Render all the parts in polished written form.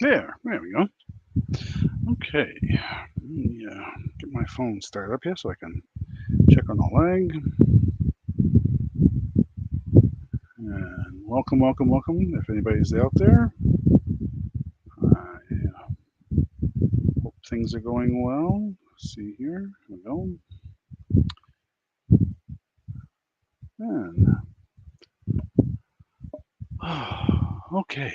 There we go. Okay, let me get my phone started up here so I can check on the lag. And welcome. If anybody's out there, I hope things are going well. Let's see here. Here we go. And okay,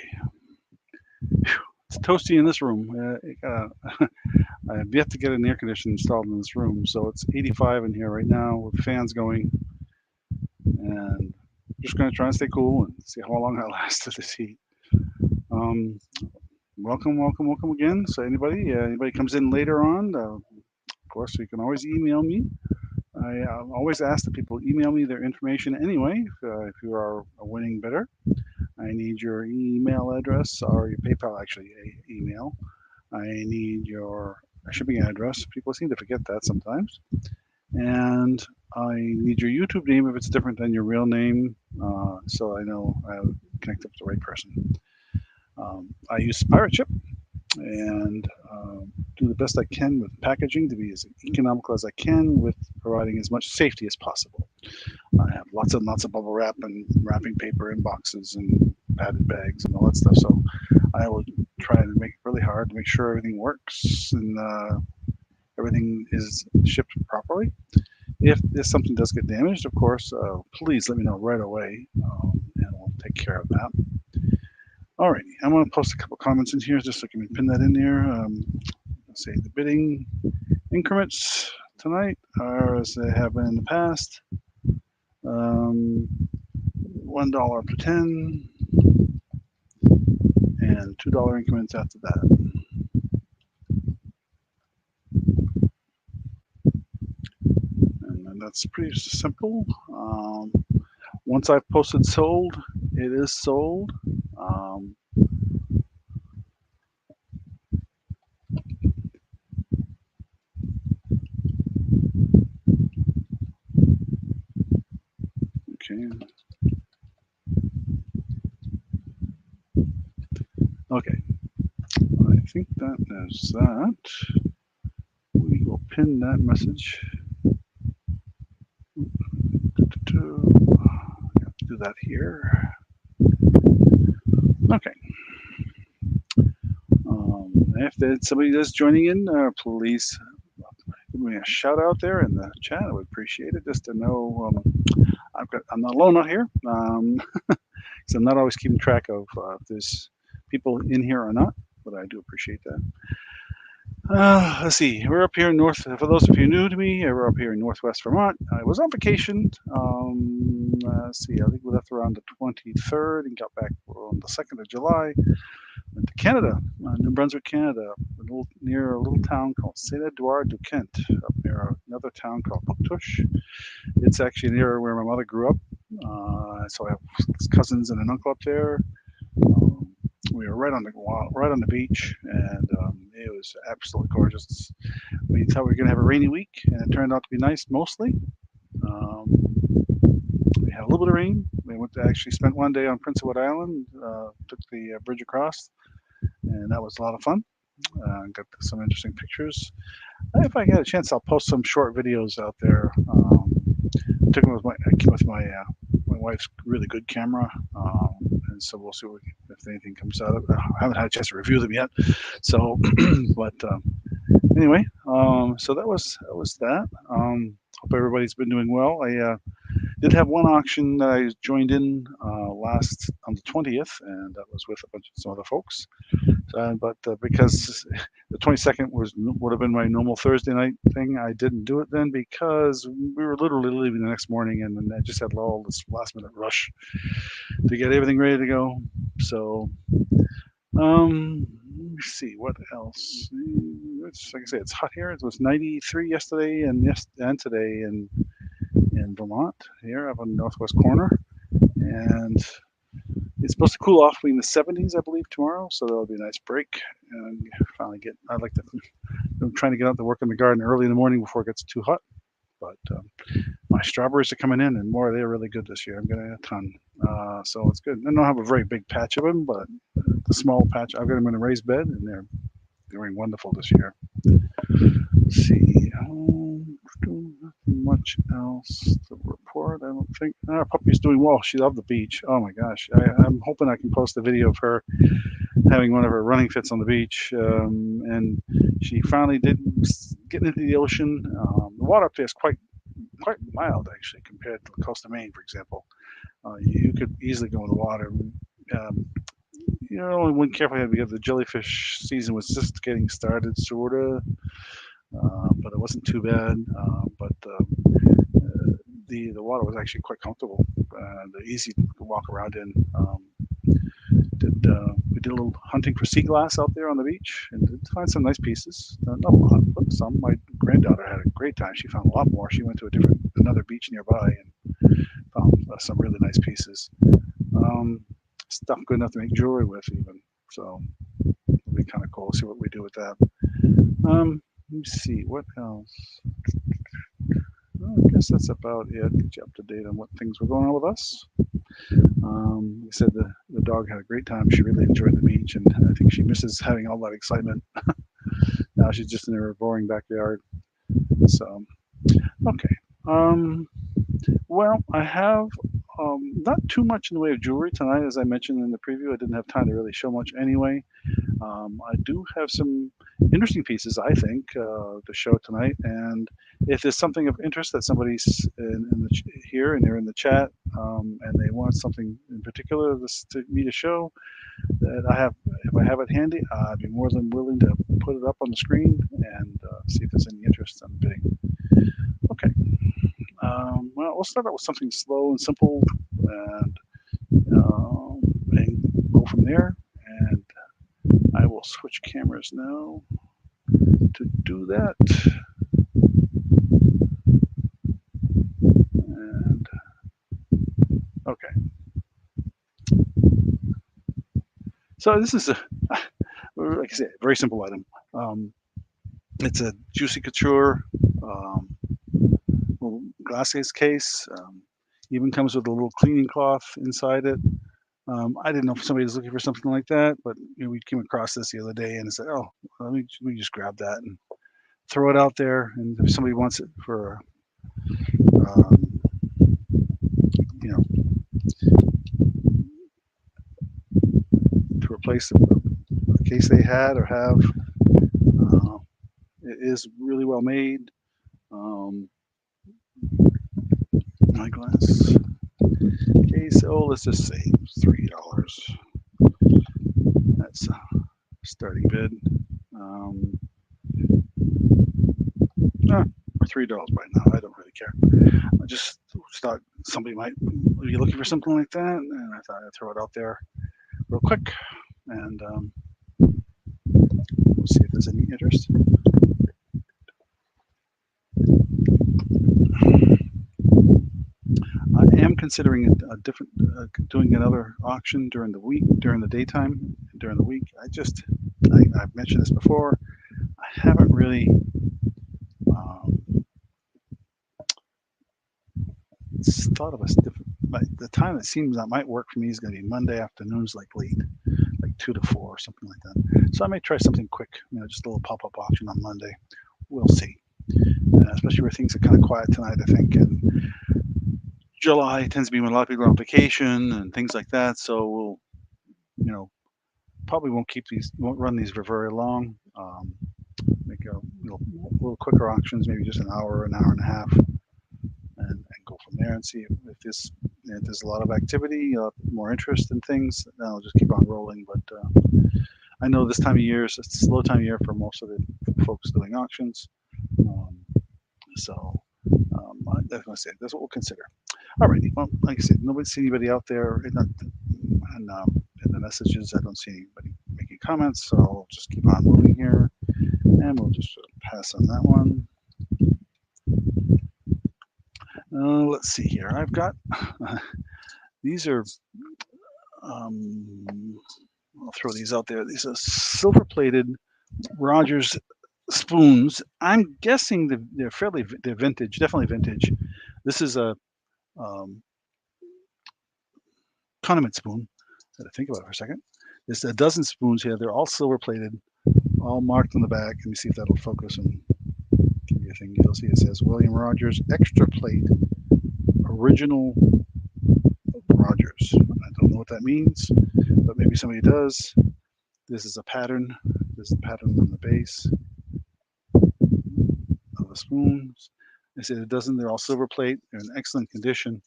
it's toasty in this room. I have yet to get an air conditioner installed in this room, so it's 85 in here right now with fans going, and just going to try and stay cool and see how long I last to this heat. Welcome again. So anybody comes in later on, of course, you can always email me. I always ask that people email me their information anyway. If you are a winning bidder, I need your email address or your PayPal, actually, email. I need your shipping address. People seem to forget that sometimes. And I need your YouTube name if it's different than your real name, so I know I connect up with the right person. I use Pirate Ship and do the best I can with packaging to be as economical as I can with providing as much safety as possible. I have lots and lots of bubble wrap and wrapping paper in boxes and padded bags and all that stuff. So I will try to make it really hard to make sure everything works and everything is shipped properly. If something does get damaged, of course, please let me know right away, and we'll take care of that. Alrighty, I'm going to post a couple comments in here just so I can pin that in there. Let's say the bidding increments tonight are as they have been in the past. $1 up to 10, and $2 increments after that. And that's pretty simple. Once I've posted sold, it is sold. Okay, I think that is that. We will pin that message. Do that here. Okay. If somebody is joining in, please give me a shout out there in the chat. I would appreciate it just to know I'm not alone out here. So I'm not always keeping track of if there's people in here or not, but I do appreciate that. Let's see. We're up here in North. For those of you new to me, we're up here in Northwest Vermont. I was on vacation. Let's see. I think we left around the 23rd and got back on the 2nd of July. Went to Canada, New Brunswick, Canada, near a little town called Saint Edouard du Kent, up near another town called Bouctouche. It's actually near where my mother grew up. So I have cousins and an uncle up there. We were right on the beach, and it was absolutely gorgeous. We thought we were going to have a rainy week, and it turned out to be nice mostly. We had a little bit of rain. We actually spent one day on Prince Edward Island, took the bridge across, and that was a lot of fun. Got some interesting pictures. If I get a chance, I'll post some short videos out there. Took them with my wife's really good camera, and so we'll see if anything comes out of it. I haven't had a chance to review them yet, so but anyway, so that was that. Hope everybody's been doing well. I did have one auction that I joined in last on the 20th, and that was with some other folks. But because the 22nd would have been my normal Thursday night thing, I didn't do it then because we were literally leaving the next morning, and then I just had all this last minute rush to get everything ready to go. So, let me see what else. Like I say, it's hot here. It was 93 yesterday and today in Vermont here up on the northwest corner, and it's supposed to cool off in the 70s, I believe, tomorrow. So that'll be a nice break, and finally I'm trying to get out to work in the garden early in the morning before it gets too hot. But my strawberries are coming in, and they're really good this year. I'm getting a ton, so it's good. I don't have a very big patch of them, but the small patch. I've got them in a raised bed, and they're doing wonderful this year. Let's see. Nothing much else to report. I don't think. Our puppy's doing well. She loved the beach. Oh my gosh. I'm hoping I can post a video of her having one of her running fits on the beach. And she finally did get into the ocean. The water up there is quite mild, actually, compared to the coast of Maine, for example. You could easily go in the water. Only one careful had because the jellyfish season was just getting started, sort of. But it wasn't too bad. But the water was actually quite comfortable and easy to walk around in. We did a little hunting for sea glass out there on the beach and did find some nice pieces. Not a lot, but some. My granddaughter had a great time. She found a lot more. She went to another beach nearby and found some really nice pieces. Stuff good enough to make jewelry with, even. So it'll be kind of cool to see what we do with that. Let me see what else. Well, I guess that's about it. Get you up to date on what things were going on with us. We said the dog had a great time. She really enjoyed the beach, and I think she misses having all that excitement. Now she's just in her boring backyard. So, okay. Well, I have not too much in the way of jewelry tonight, as I mentioned in the preview. I didn't have time to really show much anyway. I do have some interesting pieces, I think, to show tonight. And if there's something of interest that somebody's here and they're in the chat, and they want something in particular to me to show, that if I have it handy, I'd be more than willing to put it up on the screen and see if there's any interest in bidding. Okay. Well, we'll start out with something slow and simple, and go from there. And I will switch cameras now to do that. And okay. So this is like I said, very simple item. It's a Juicy Couture little glass case. Even comes with a little cleaning cloth inside it. I didn't know if somebody was looking for something like that, but we came across this the other day and said, "Oh, let me just grab that and throw it out there." And if somebody wants it for, to replace the case they had or have, it is really well made. Eyeglass case. Oh, let's just say $3. That's a starting bid. Or $3 right now. I don't really care. I just thought somebody might be looking for something like that, and I thought I'd throw it out there real quick, and we'll see if there's any interest. I am considering doing another auction during the week, during the daytime, during the week. I've mentioned this before. I haven't really thought of a different. The time that seems that might work for me is going to be Monday afternoons, like late, like 2 to 4 or something like that. So I may try something quick, just a little pop-up auction on Monday. We'll see. Especially where things are kind of quiet tonight, I think. And July tends to be when a lot of people are on vacation and things like that. So we'll, probably won't run these for very long. Make a little quicker auctions, maybe just an hour and a half, and go from there and see if there's a lot of activity, more interest in things. Then I'll just keep on rolling. But I know this time of year is a slow time of year for most of the folks doing auctions. So I definitely say that's what we'll consider. Alrighty. Well, like I said, nobody's seen anybody out there, and in the messages, I don't see anybody making comments. So I'll just keep on moving here, and we'll just pass on that one. Let's see here. I've got these are. I'll throw these out there. These are silver-plated Rogers spoons. I'm guessing they're vintage, definitely vintage. This is a condiment spoon. I had to think about it for a second. There's a dozen spoons here. They're all silver plated, all marked on the back. Let me see if that'll focus and give you a thing. You'll see it says William Rogers Extra Plate Original Rogers. I don't know what that means, but maybe somebody does. This is a pattern. This is the pattern on the base of the spoons. I said it doesn't. They're all silver plate. They're in excellent condition.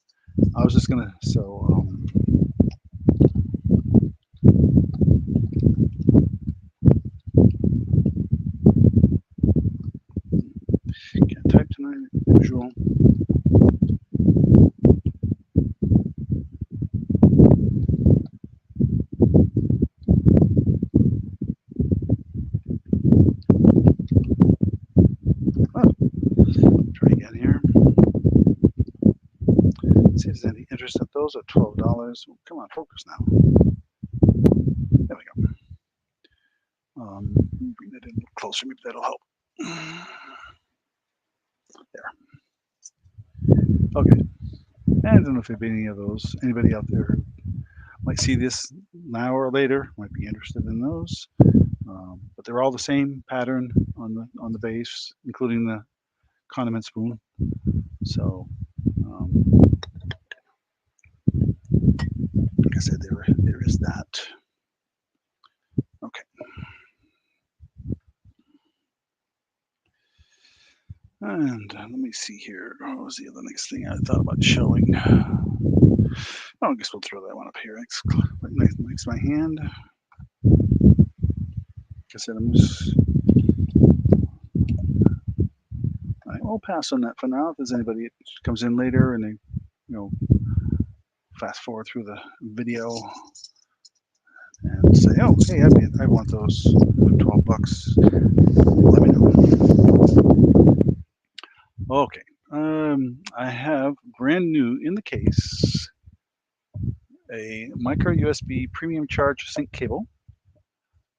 I was just gonna can't type tonight, usual. Oh, try again here. See if there's any interest in those at $12. Come on, focus now. There we go. Bring that in a little closer, maybe that'll help. There. Okay. I don't know if there'd be any of those. Anybody out there who might see this now or later might be interested in those. But they're all the same pattern on the base, including the condiment spoon. So, like I said, there is that. Okay. And let me see here. What was the other next thing I thought about showing? Oh, I guess we'll throw that one up here next to my hand. Like I said, I'll pass on that for now. If there's anybody that comes in later and they, fast forward through the video and say, oh, hey, I want those for $12. Let me know. Okay. I have brand new in the case a micro USB premium charge sync cable.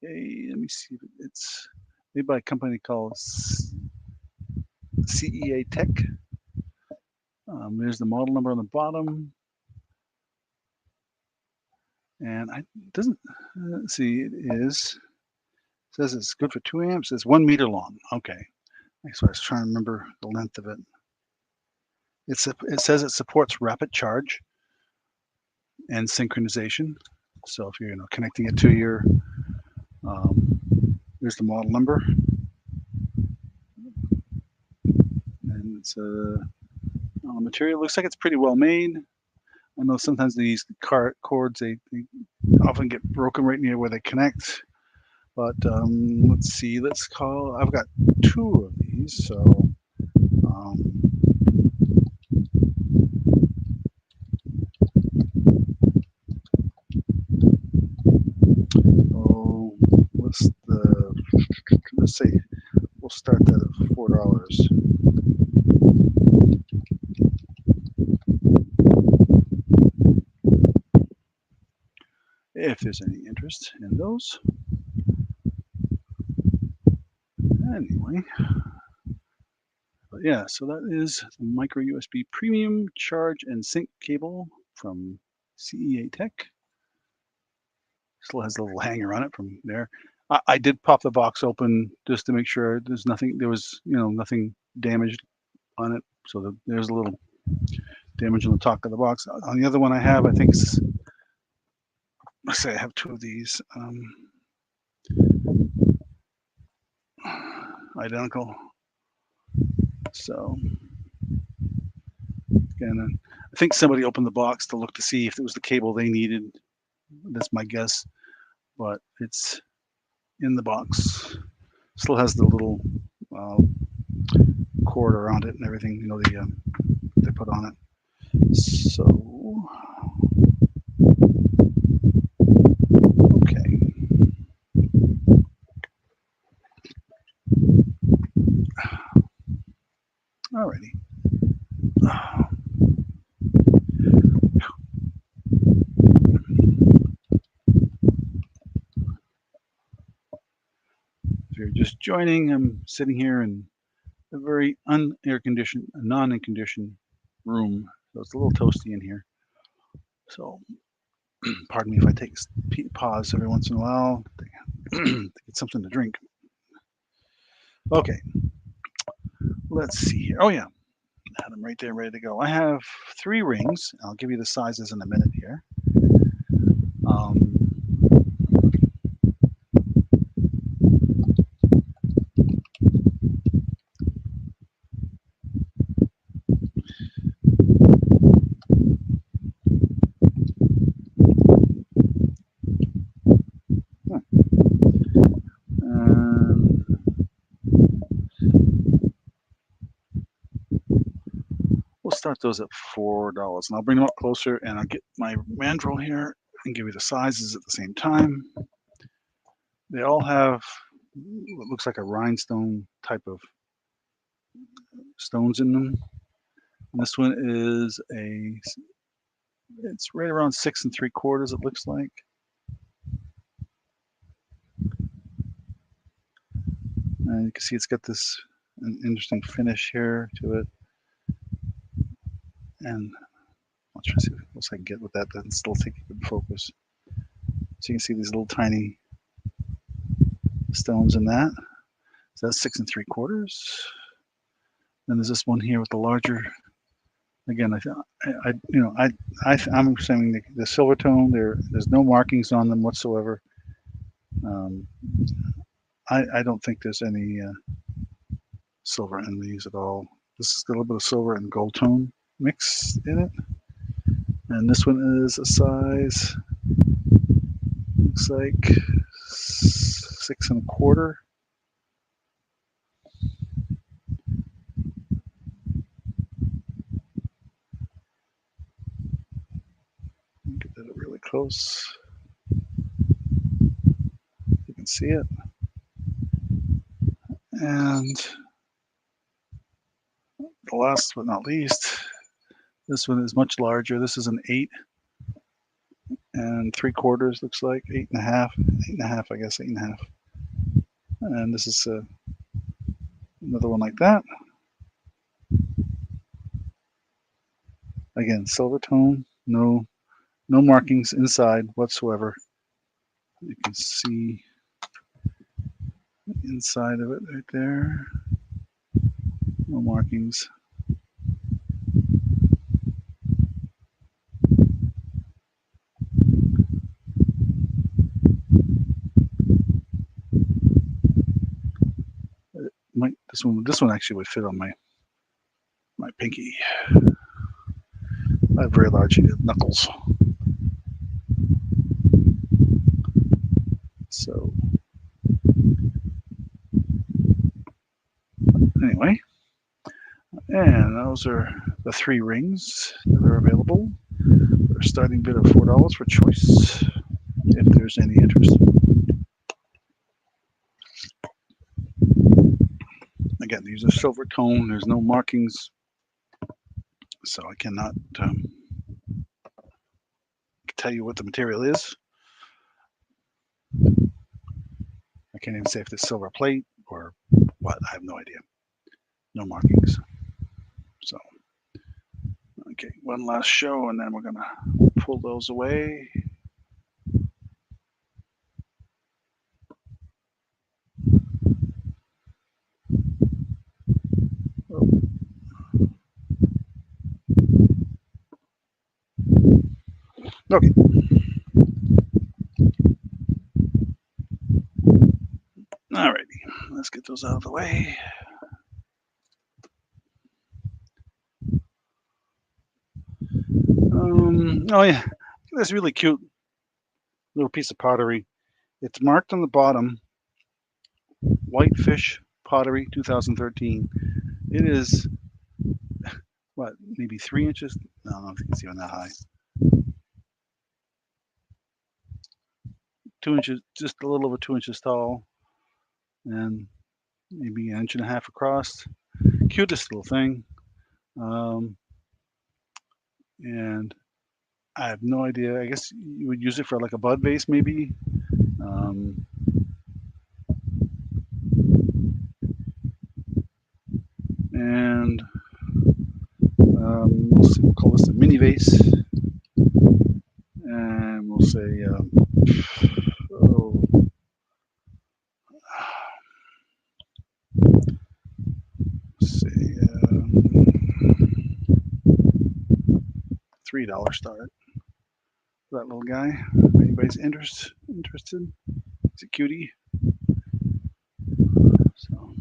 Let me see. It's made by a company called CEA Tech. There's the model number on the bottom. And let's see, it says it's good for 2 amps. It's 1 meter long. Okay. So I was trying to remember the length of it. It says it supports rapid charge and synchronization. So if you're connecting it to your, there's the model number. And it's material looks like it's pretty well made. I know sometimes these cords, they often get broken right near where they connect. But let's see, I've got 2 of these, so let's say we'll start that at $4. If there's any interest in those. Anyway, but yeah, so that is the micro USB premium charge and sync cable from CEA Tech. Still has a little hanger on it from there. I did pop the box open just to make sure there was nothing damaged on it. So there's a little damage on the top of the box. On the other one I have, I think let's say I have 2 of these. Identical. So again, I think somebody opened the box to look to see if it was the cable they needed. That's my guess, but it's in the box. Still has the little cord around it and everything, they put on it. So, okay. Alrighty. If you're just joining, I'm sitting here in a very non-air conditioned room, so it's a little toasty in here. So Pardon me if I take a pause every once in a while to get something to drink. Okay, let's see here. Oh yeah, I had them right there ready to go. I have 3 rings. I'll give you the sizes in a minute here. We'll start those at $4, and I'll bring them up closer, and I'll get my mandrel here and give you the sizes at the same time. They all have what looks like a rhinestone type of stones in them. And this one is it's right around 6 3/4, it looks like. And you can see it's got an interesting finish here to it. And I'll try to see what else I can get with that and still take a good focus. So you can see these little tiny stones in that. So that's 6 3/4. Then there's this one here with the larger. Again, I'm saying the silver tone. There's no markings on them whatsoever. I don't think there's any silver in these at all. This is a little bit of silver and gold tone mix in it. And this one is a size, looks like 6 1/4. Get that really close. You can see it. And the last but not least, this one is much larger. This is an 8 3/4, looks like 8 1/2, 8 1/2, I guess 8 1/2. And this is another one like that. Again, silver tone, no markings inside whatsoever. You can see the inside of it right there. No markings. This one actually would fit on my pinky. I have very large knuckles. So anyway, and those are the 3 rings that are available. They're a starting bid of $4 for choice, if there's any interest. Again, these are silver tone. There's no markings, so I cannot tell you what the material is. I can't even say if it's silver plate or what. I have no idea. No markings. So, okay, one last show, and then we're gonna pull those away. Okay. Alrighty, let's get those out of the way. Oh yeah, this really cute little piece of pottery. It's marked on the bottom, Whitefish Pottery 2013. It is, what, maybe 3 inches? No, I don't think it's even that high. 2 inches, just a little over 2 inches tall, and maybe 1.5 inches across. Cutest little thing. And I have no idea. I guess you would use it for like a bud vase, maybe. And we'll call this a mini vase. And we'll say, oh, let's see, $3 start. That little guy. Anybody's interested? He's a cutie. So.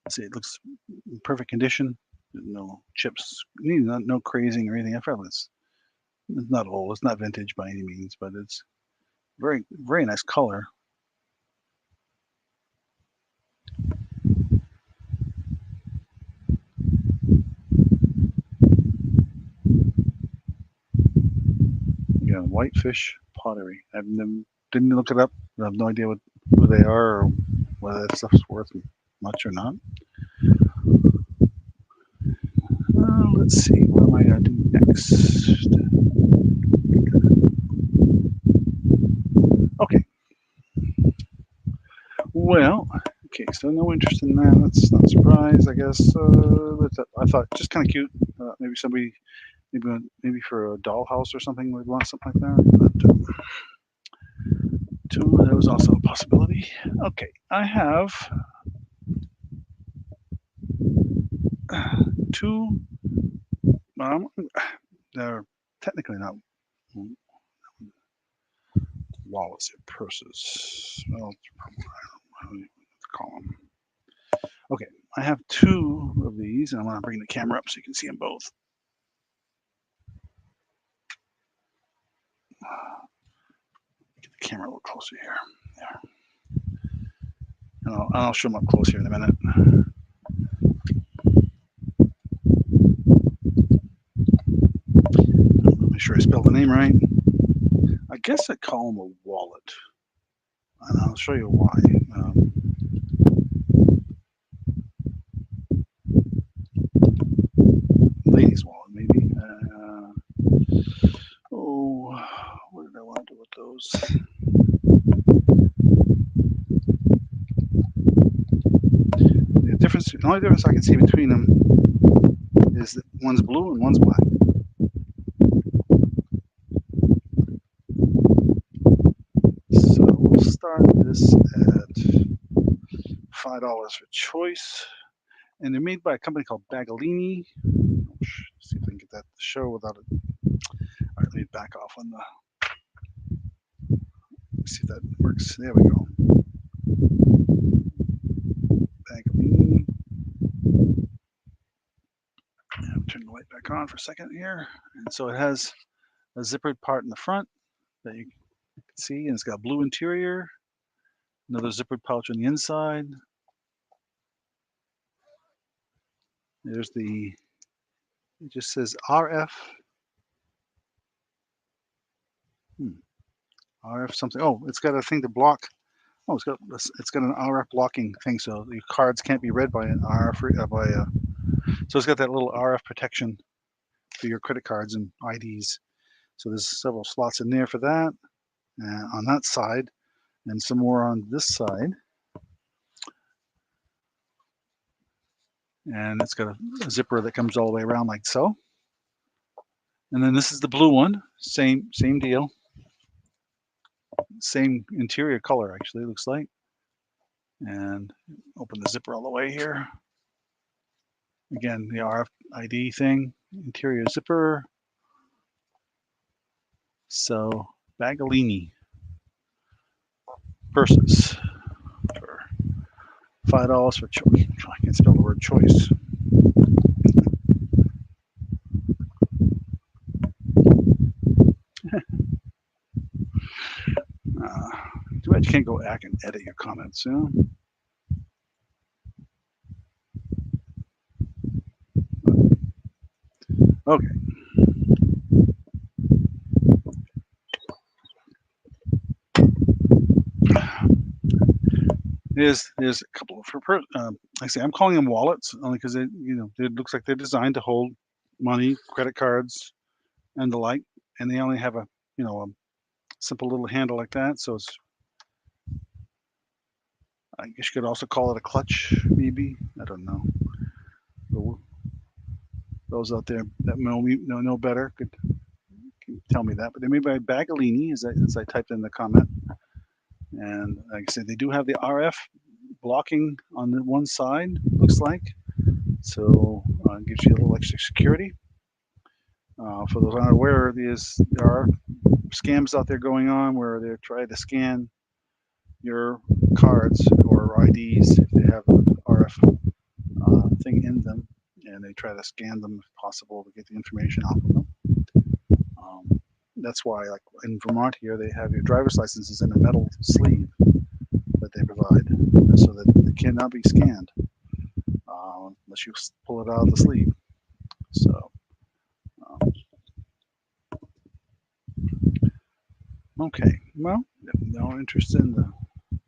Let's see, it looks in perfect condition. No chips, no crazing or anything. I feel it's not old. It's not vintage by any means, but it's very, very nice color. Yeah, whitefish pottery. Didn't look it up. I have no idea who they are or whether that stuff's worth much or not. Let's see, what am I going to do next? Okay. Well, okay, so no interest in that. That's not a surprise, I guess. I thought just kind of cute. Maybe somebody, maybe for a dollhouse or something would want something like that. But that was also a possibility. Okay, I have two. They're technically not wallets, they're purses. Well, how do you call them? Okay, I have two of these, and I want to bring the camera up so you can see them both. Get the camera a little closer here. There. And I'll show them up close here in a minute. Make sure I spell the name right. I guess I call them a wallet, and I'll show you why. Ladies' wallet, maybe. What did I want to do with those? The only difference I can see between them is that one's blue and one's black. So we'll start this at $5 for choice. And they're made by a company called Bagalini. Let's see if I can get that to show without it. All right, let me back off on the. Let's see if that works. There we go. Bagalini. I'll turn the light back on for a second here. And so it has a zippered part in the front that you can see, and it's got a blue interior. Another zippered pouch on the inside. There's it just says RF. RF something. Oh, it's got a thing to block. Oh, it's got an RF blocking thing, so your cards can't be read by an RF so it's got that little RF protection for your credit cards and IDs. So there's several slots in there for that, on that side, and some more on this side. And it's got a zipper that comes all the way around like so. And then this is the blue one, same deal. Same interior color, actually, it looks like. And open the zipper all the way here. Again, the RFID thing, interior zipper. So, Bagalini purses for $5 for choice. I can't spell the word choice. Too bad you can't go back and edit your comments, you know? Okay. There's a couple of like I say, I'm calling them wallets only because it looks like they're designed to hold money, credit cards, and the like, and they only have a simple little handle like that. So it's I guess you could also call it a clutch, maybe. I don't know. Those out there that know better could tell me that. But they're made by Bagalini, as I typed in the comment. And like I said, they do have the RF blocking on the one side, looks like. So it gives you a little extra security. For those unaware, there are scams out there going on where they're trying to scan your cards or IDs if they have an RF thing in them, and they try to scan them if possible to get the information off of them. That's why, like in Vermont here, they have your driver's licenses in a metal sleeve that they provide, so that it cannot be scanned unless you pull it out of the sleeve. So, okay, well, if no interest in the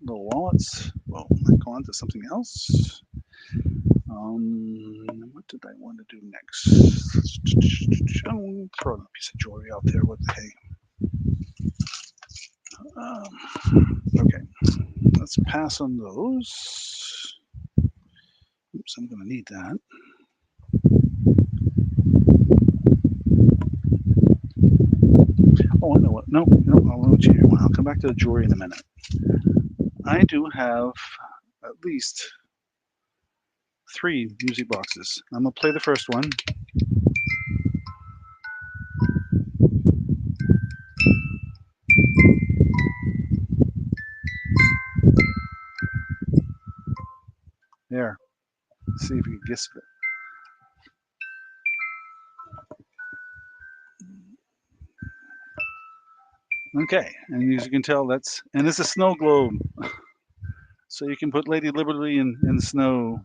little wallets, well, we'll go on to something else. What did I want to do next? I'll throw a piece of jewelry out there. What the hey? Okay, let's pass on those. Oops, I'm going to need that. Oh, I know what. No, I'll let you. I'll come back to the jewelry in a minute. I do have at least 3 music boxes. I'm going to play the first one. There. Let's see if you can guess it. Okay, and as you can tell, and it's a snow globe. So you can put Lady Liberty in snow.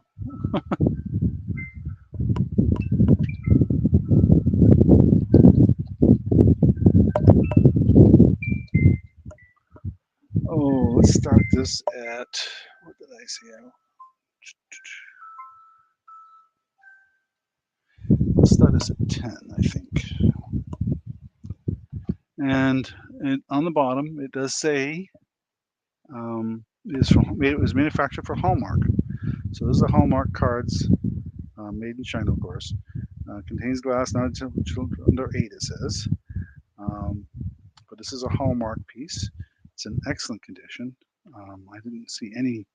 Oh, let's start this at, what did I say? Let's start this at 10, I think. And on the bottom, it does say it was manufactured for Hallmark. So those are Hallmark cards, made in China, of course. Contains glass not until under 8, it says. But this is a Hallmark piece. It's in excellent condition. I didn't see any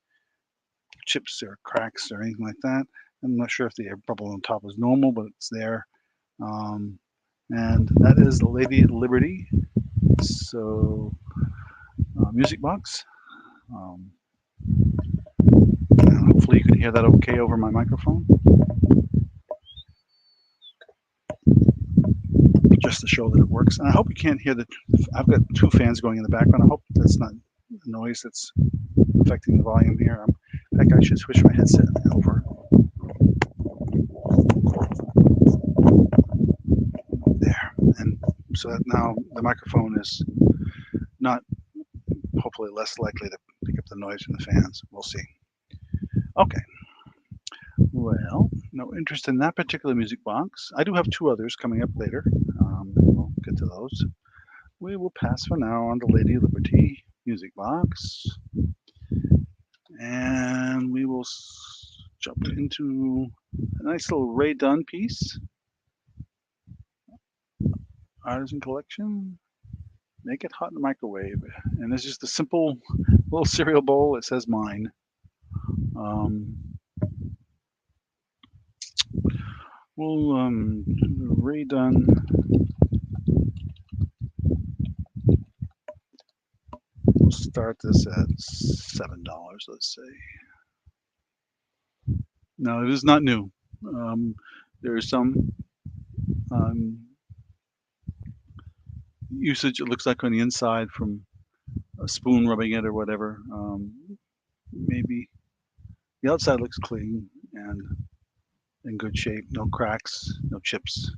chips or cracks or anything like that. I'm not sure if the air bubble on top is normal, but it's there. And that is the Lady Liberty. So, music box. Hopefully you can hear that okay over my microphone. Just to show that it works. And I hope you can't hear I've got 2 fans going in the background. I hope that's not noise that's affecting the volume here. In fact, I should switch my headset over. There. And so that now the microphone is not, hopefully less likely to pick up the noise from the fans. We'll see. Okay. Well, no interest in that particular music box. I do have 2 others coming up later. We'll get to those. We will pass for now on the Lady Liberty music box. And we will jump into a nice little Ray Dunn piece. Artisan Collection. Make it hot in the microwave. And this is just a simple little cereal bowl. It says mine. We'll Ray Dunn. We'll start this at $7, let's say. No, it is not new. There is some usage, it looks like, on the inside from a spoon rubbing it or whatever. Maybe the outside looks clean and in good shape, no cracks, no chips.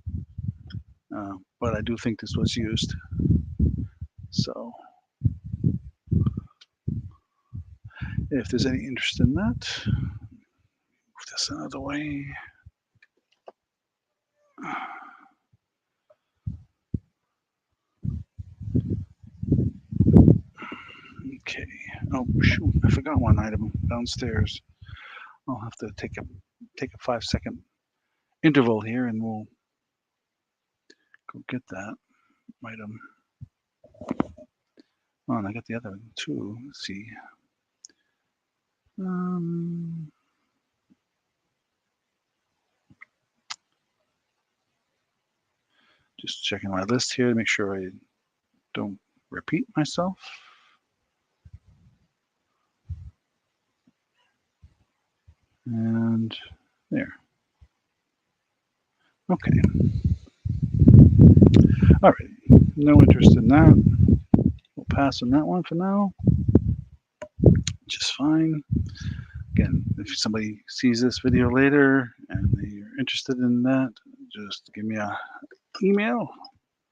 But I do think this was used. So if there's any interest in that, move this out of the way. Okay. Oh shoot, I forgot one item downstairs. I'll have to take a 5-second interval here and we'll go get that item. Oh, and I got the other one too. Let's see. Just checking my list here to make sure I don't repeat myself. And there. Okay. All right. No interest in that. We'll pass on that one for now. Just fine. Again, if somebody sees this video later and they're interested in that, just give me a email,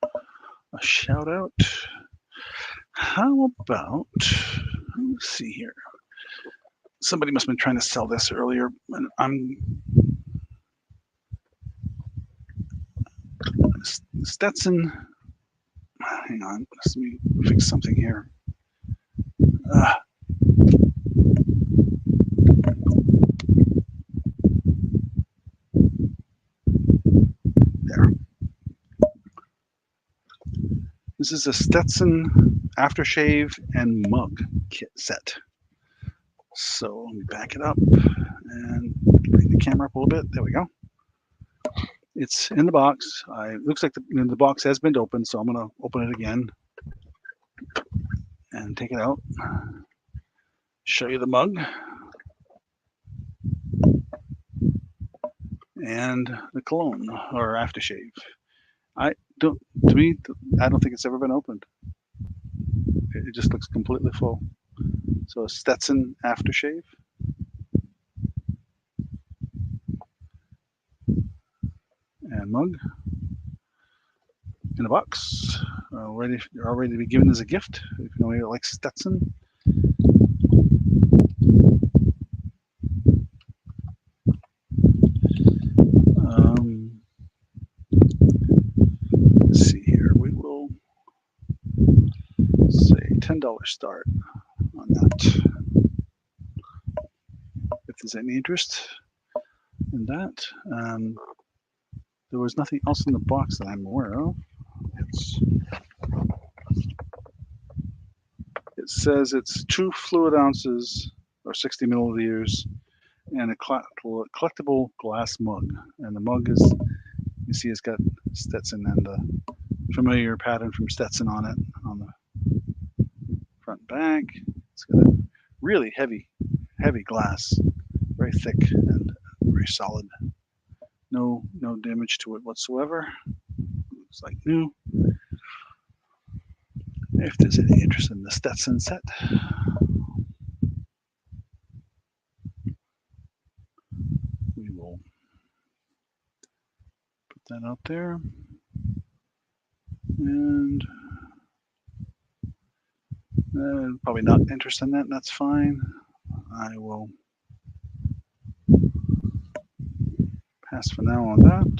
a shout out. How about, let's see here. Somebody must have been trying to sell this earlier, and I'm Stetson. Hang on, let me fix something here. There. This is a Stetson aftershave and mug kit set. So let me back it up and bring the camera up a little bit. There we go. It's in the box. It looks like the box has been opened, so I'm going to open it again and take it out. Show you the mug and the cologne or aftershave. To me, I don't think it's ever been opened. It just looks completely full. So a Stetson aftershave. And mug in a box, ready to be given as a gift. If you know anybody likes Stetson. Let's see here. We will say $10 start on that. If there's any interest in that. There was nothing else in the box that I'm aware of. It says it's 2 fluid ounces or 60 milliliters and a collectible glass mug. And the mug is, you see, it's got Stetson and the familiar pattern from Stetson on it on the front and back. It's got a really heavy glass, very thick and very solid. No damage to it whatsoever. Looks like new. If there's any interest in the Stetson set, we will put that out there. And probably not interested in that, and that's fine. I will pass for now on that.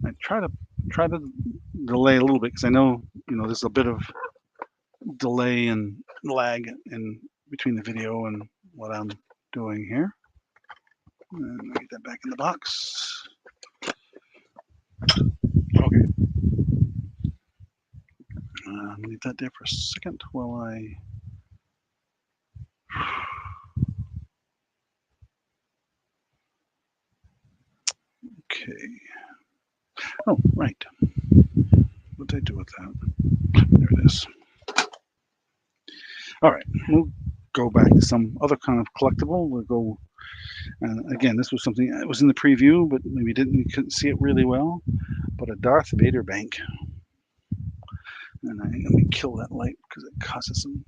I try to delay a little bit because I know there's a bit of delay and lag in between the video and what I'm doing here. And get that back in the box. Okay. Leave that there for a second while I. Okay. Oh, right. What did I do with that? There it is. All right. We'll go back to some other kind of collectible. We'll go. And again, this was something that was in the preview, but maybe couldn't see it really well. But a Darth Vader bank. And let me kill that light because it causes some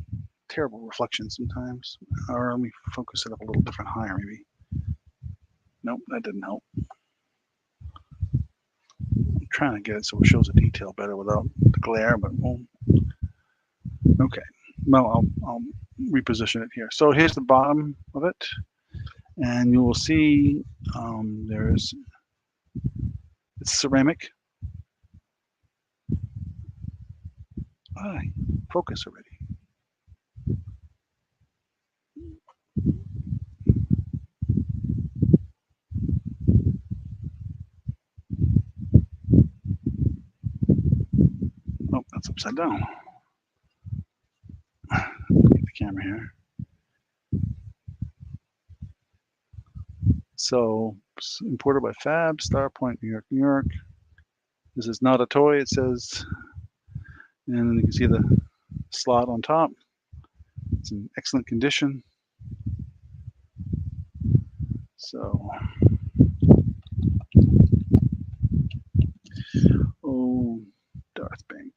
terrible reflection sometimes. Or let me focus it up a little different higher, maybe. Nope, that didn't help. I'm trying to get it so it shows the detail better without the glare, but okay. Well, I'll reposition it here. So here's the bottom of it, and you will see it's ceramic. Focus already. Oh, that's upside down. Get the camera here. So, imported by Fab, Star Point, New York, New York. This is not a toy, it says. And you can see the slot on top. It's in excellent condition. So, oh, Darth Bank.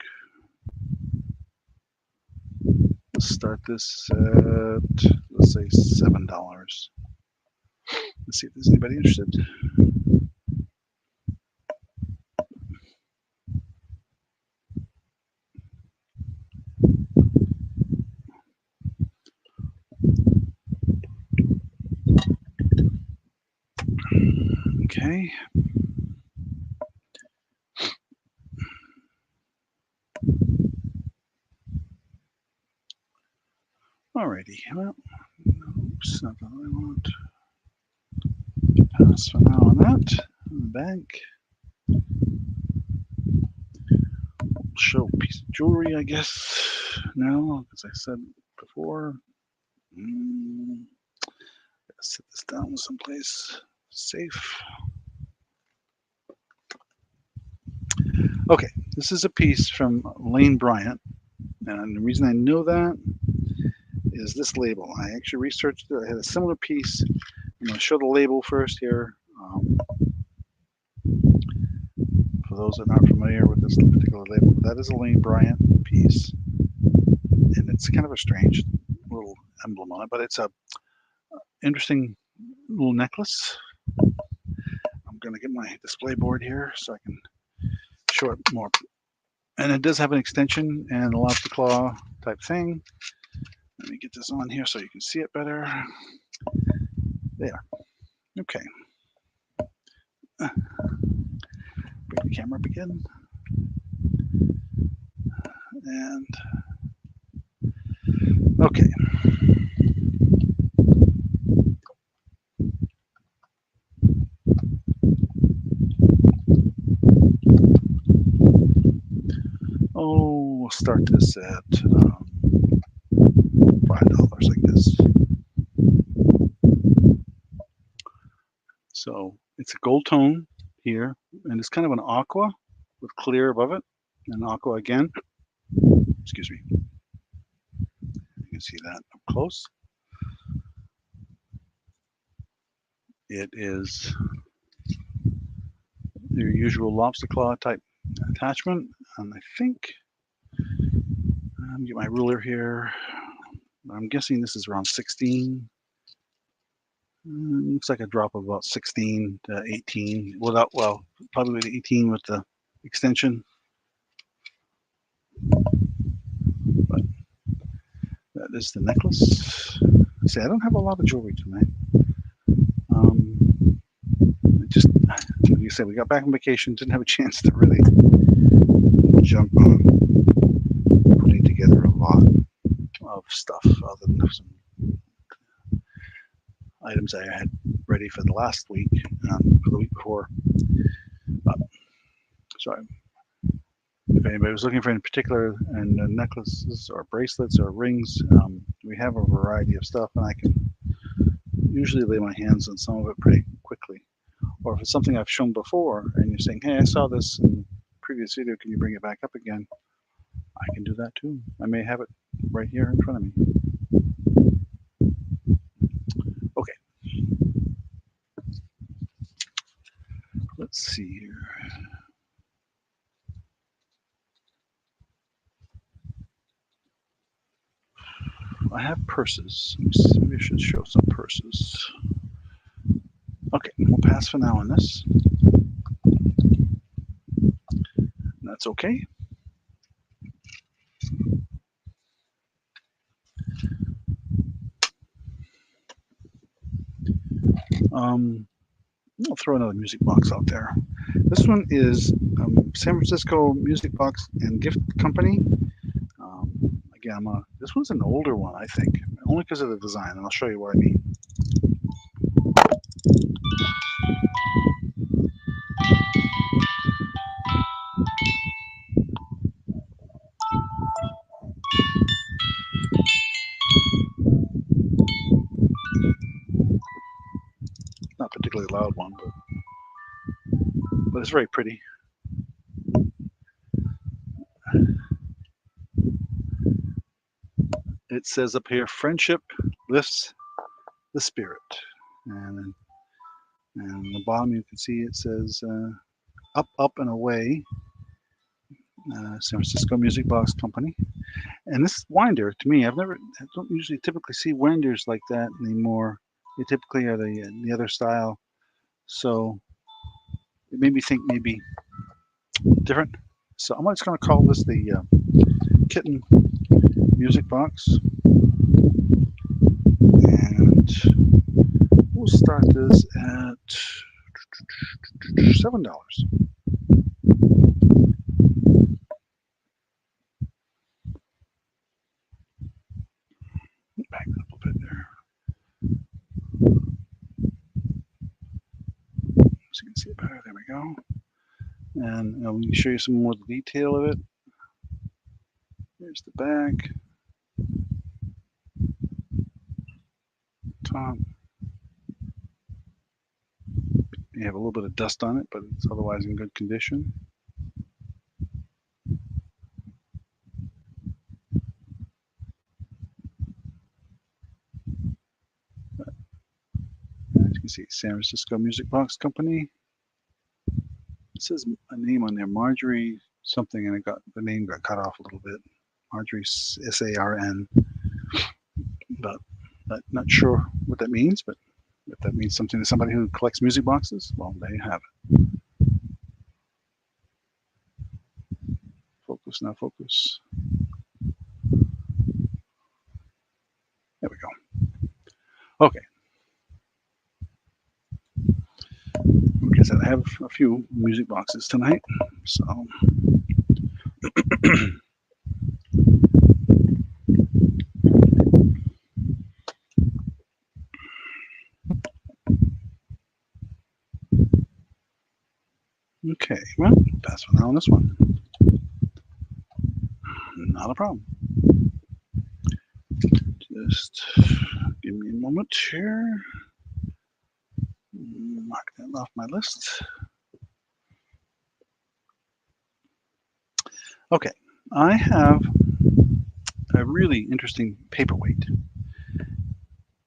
Let's start this at, let's say, $7. Let's see if there's anybody interested. Okay. Alrighty. Well, oops, not what I want. Pass for now on that. On the bank. Show a piece of jewelry, I guess. Now, as I said before. Gotta set this down someplace safe. Okay, this is a piece from Lane Bryant, and the reason I know that is this label. I actually researched it. I had a similar piece. I'm going to show the label first here. For those that aren't familiar with this particular label, that is a Lane Bryant piece, and it's kind of a strange little emblem on it, but it's a interesting little necklace. I'm going to get my display board here so I can show it more. And it does have an extension and a lobster claw type thing. Let me get this on here so you can see it better. There. Okay. Bring the camera up again. And okay. Oh, we'll start this at $5, I guess. So it's a gold tone here, and it's kind of an aqua with clear above it, and aqua again. Excuse me. You can see that up close. It is your usual lobster claw type attachment, and I think I'm gonna get my ruler here. I'm guessing this is around 16. Looks like a drop of about 16 to 18 without, well, probably 18 with the extension. But that is the necklace. See, I don't have a lot of jewelry tonight. Just, like you said, we got back on vacation, didn't have a chance to really jump on putting together a lot of stuff other than some items I had ready for the last week, for the week before. So if anybody was looking for any particular and necklaces or bracelets or rings, we have a variety of stuff, and I can usually lay my hands on some of it pretty quickly. Or if it's something I've shown before and you're saying, hey, I saw this in the previous video, can you bring it back up again? I can do that too. I may have it right here in front of me. Okay. Let's see here. I have purses. Maybe I should show some purses. Okay, we'll pass for now on this. That's okay. I'll throw another music box out there. This one is San Francisco Music Box and Gift Company. gamma. This one's an older one, I think, only because of the design, and I'll show you what I mean. Not particularly loud one, but it's very pretty. It says up here, friendship lifts the spirit. And the bottom you can see it says up, up and away, San Francisco Music Box Company. And this winder, to me, I don't usually typically see winders like that anymore. They typically are the other style. So it made me think maybe different. So I'm just going to call this the Kitten Music Box. And we'll start this at $7. Back up a bit there. So you can see it better. There we go. And let me show you some more detail of it. Here's the back, top. You have a little bit of dust on it, but it's otherwise in good condition. As you can see, San Francisco Music Box Company. It says a name on there, Marjorie something, and the name got cut off a little bit. Marjorie Sarn, but not sure what that means. But if that means something to somebody who collects music boxes, well, there you have it. Focus now, focus. There we go. Okay. Like I said, I have a few music boxes tonight, so okay, well, pass for now on this one. Not a problem. Just give me a moment here. Mark that off my list. Okay, I have a really interesting paperweight.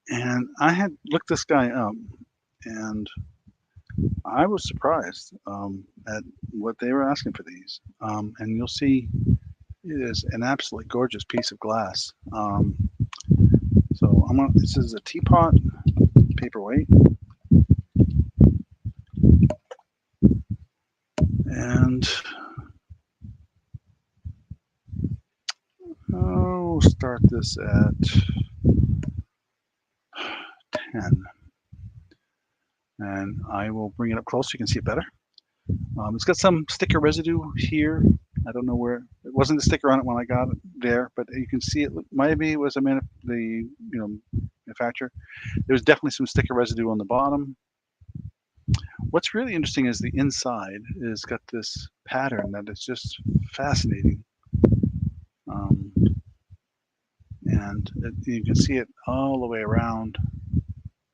And I had looked this guy up, and I was surprised at what they were asking for these. And you'll see it is an absolutely gorgeous piece of glass. So this is a teapot paperweight. And we'll start this at 10. And I will bring it up close so you can see it better. It's got some sticker residue here. I don't know where. It wasn't the sticker on it when I got it there, but you can see it. Maybe it was the manufacturer. There's definitely some sticker residue on the bottom. What's really interesting is the inside is got this pattern that is just fascinating. And you can see it all the way around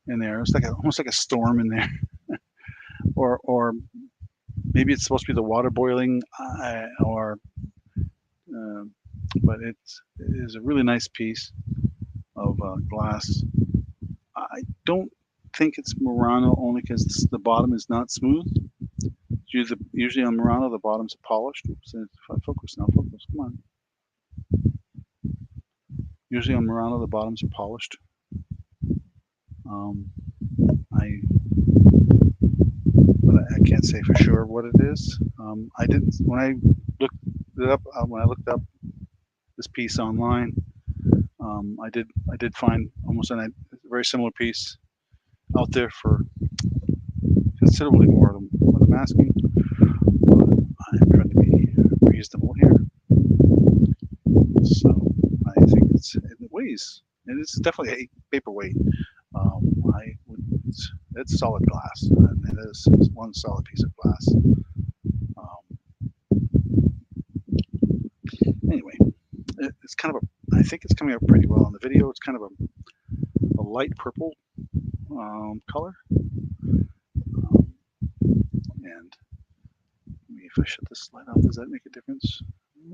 in there. It's like almost like a storm in there. or maybe it's supposed to be the water boiling, but it is a really nice piece of glass. I don't think it's Murano only because the bottom is not smooth. Usually on Murano the bottoms are polished. Oops, focus now, focus, come on. Usually on Murano the bottoms are polished. But I can't say for sure what it is. I didn't when I looked it up. When I looked up this piece online, I did find almost a very similar piece out there for considerably more than what I'm asking. But I'm trying to be reasonable here. So I weighs, and it's definitely a paperweight. It's solid glass, and it is one solid piece of glass. Anyway, it's kind of I think it's coming out pretty well in the video. It's kind of a light purple color. And maybe if I shut this light off, does that make a difference? A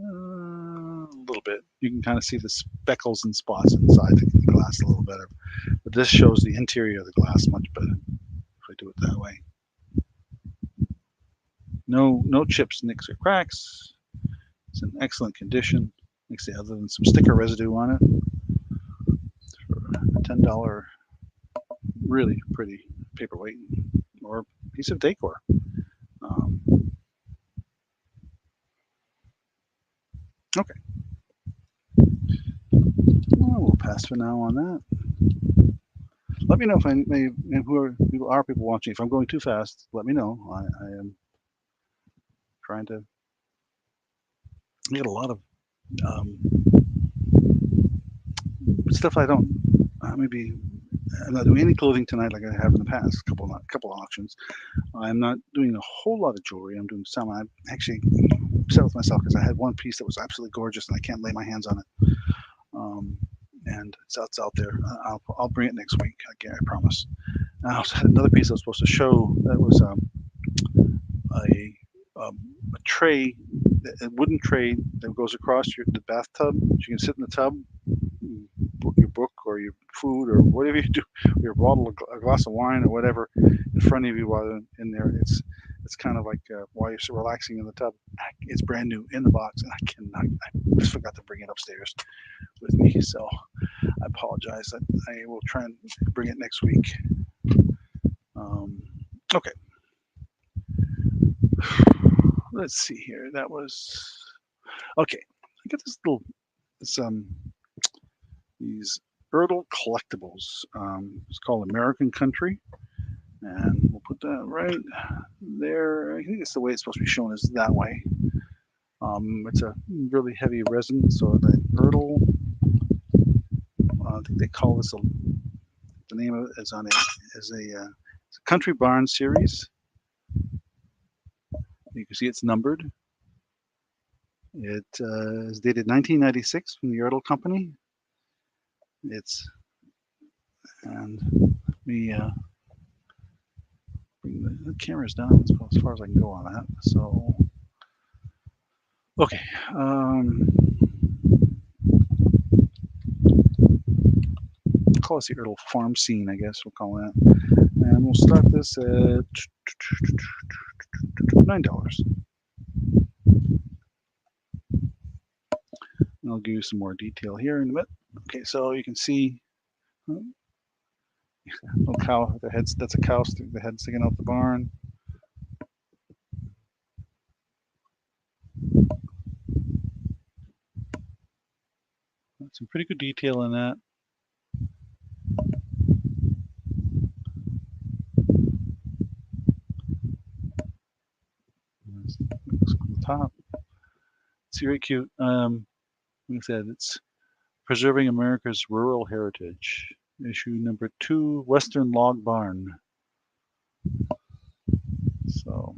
little bit. You can kind of see the speckles and spots inside the glass a little better. But this shows the interior of the glass much better if I do it that way. No chips, nicks, or cracks. It's in excellent condition. Like I say, other than some sticker residue on it. For $10, really pretty paperweight or piece of decor. Okay. We'll pass for now on that. Let me know if who are people watching. If I'm going too fast, let me know. I am trying to get a lot of stuff I don't. Maybe I'm not doing any clothing tonight like I have in the past. Couple of auctions. I'm not doing a whole lot of jewelry. I'm doing some. I'm actually upset with myself because I had one piece that was absolutely gorgeous and I can't lay my hands on it. And it's out there. I'll bring it next week. I promise. I also had another piece I was supposed to show that was a tray, a wooden tray that goes across the bathtub. You can sit in the tub, put your book or your food or whatever you do, your bottle, a glass of wine or whatever in front of you while you're in there. It's kind of like while you're relaxing in the tub. It's brand new in the box, and I just forgot to bring it upstairs with me. So I apologize. I will try and bring it next week. Okay. Let's see here. That was okay. I got these Ertl collectibles. It's called American Country, and we'll put that right there. I think it's the way it's supposed to be shown is that way. It's a really heavy resin, so the Ertl. I think they call this the name of it is on it's a Country Barn series. You can see it's numbered. It is dated 1996 from the Ertl Company. And let me bring the cameras down as far as I can go on that. So, okay. Call this the Ertl farm scene, I guess we'll call that. And we'll start this at $9. And I'll give you some more detail here in a bit. Okay, so you can see little cow. That's a cow. The head sticking out the barn. Some pretty good detail in that. Looks on the top. It's very cute. Like I said, it's Preserving America's Rural Heritage, issue number 2, Western Log Barn. So,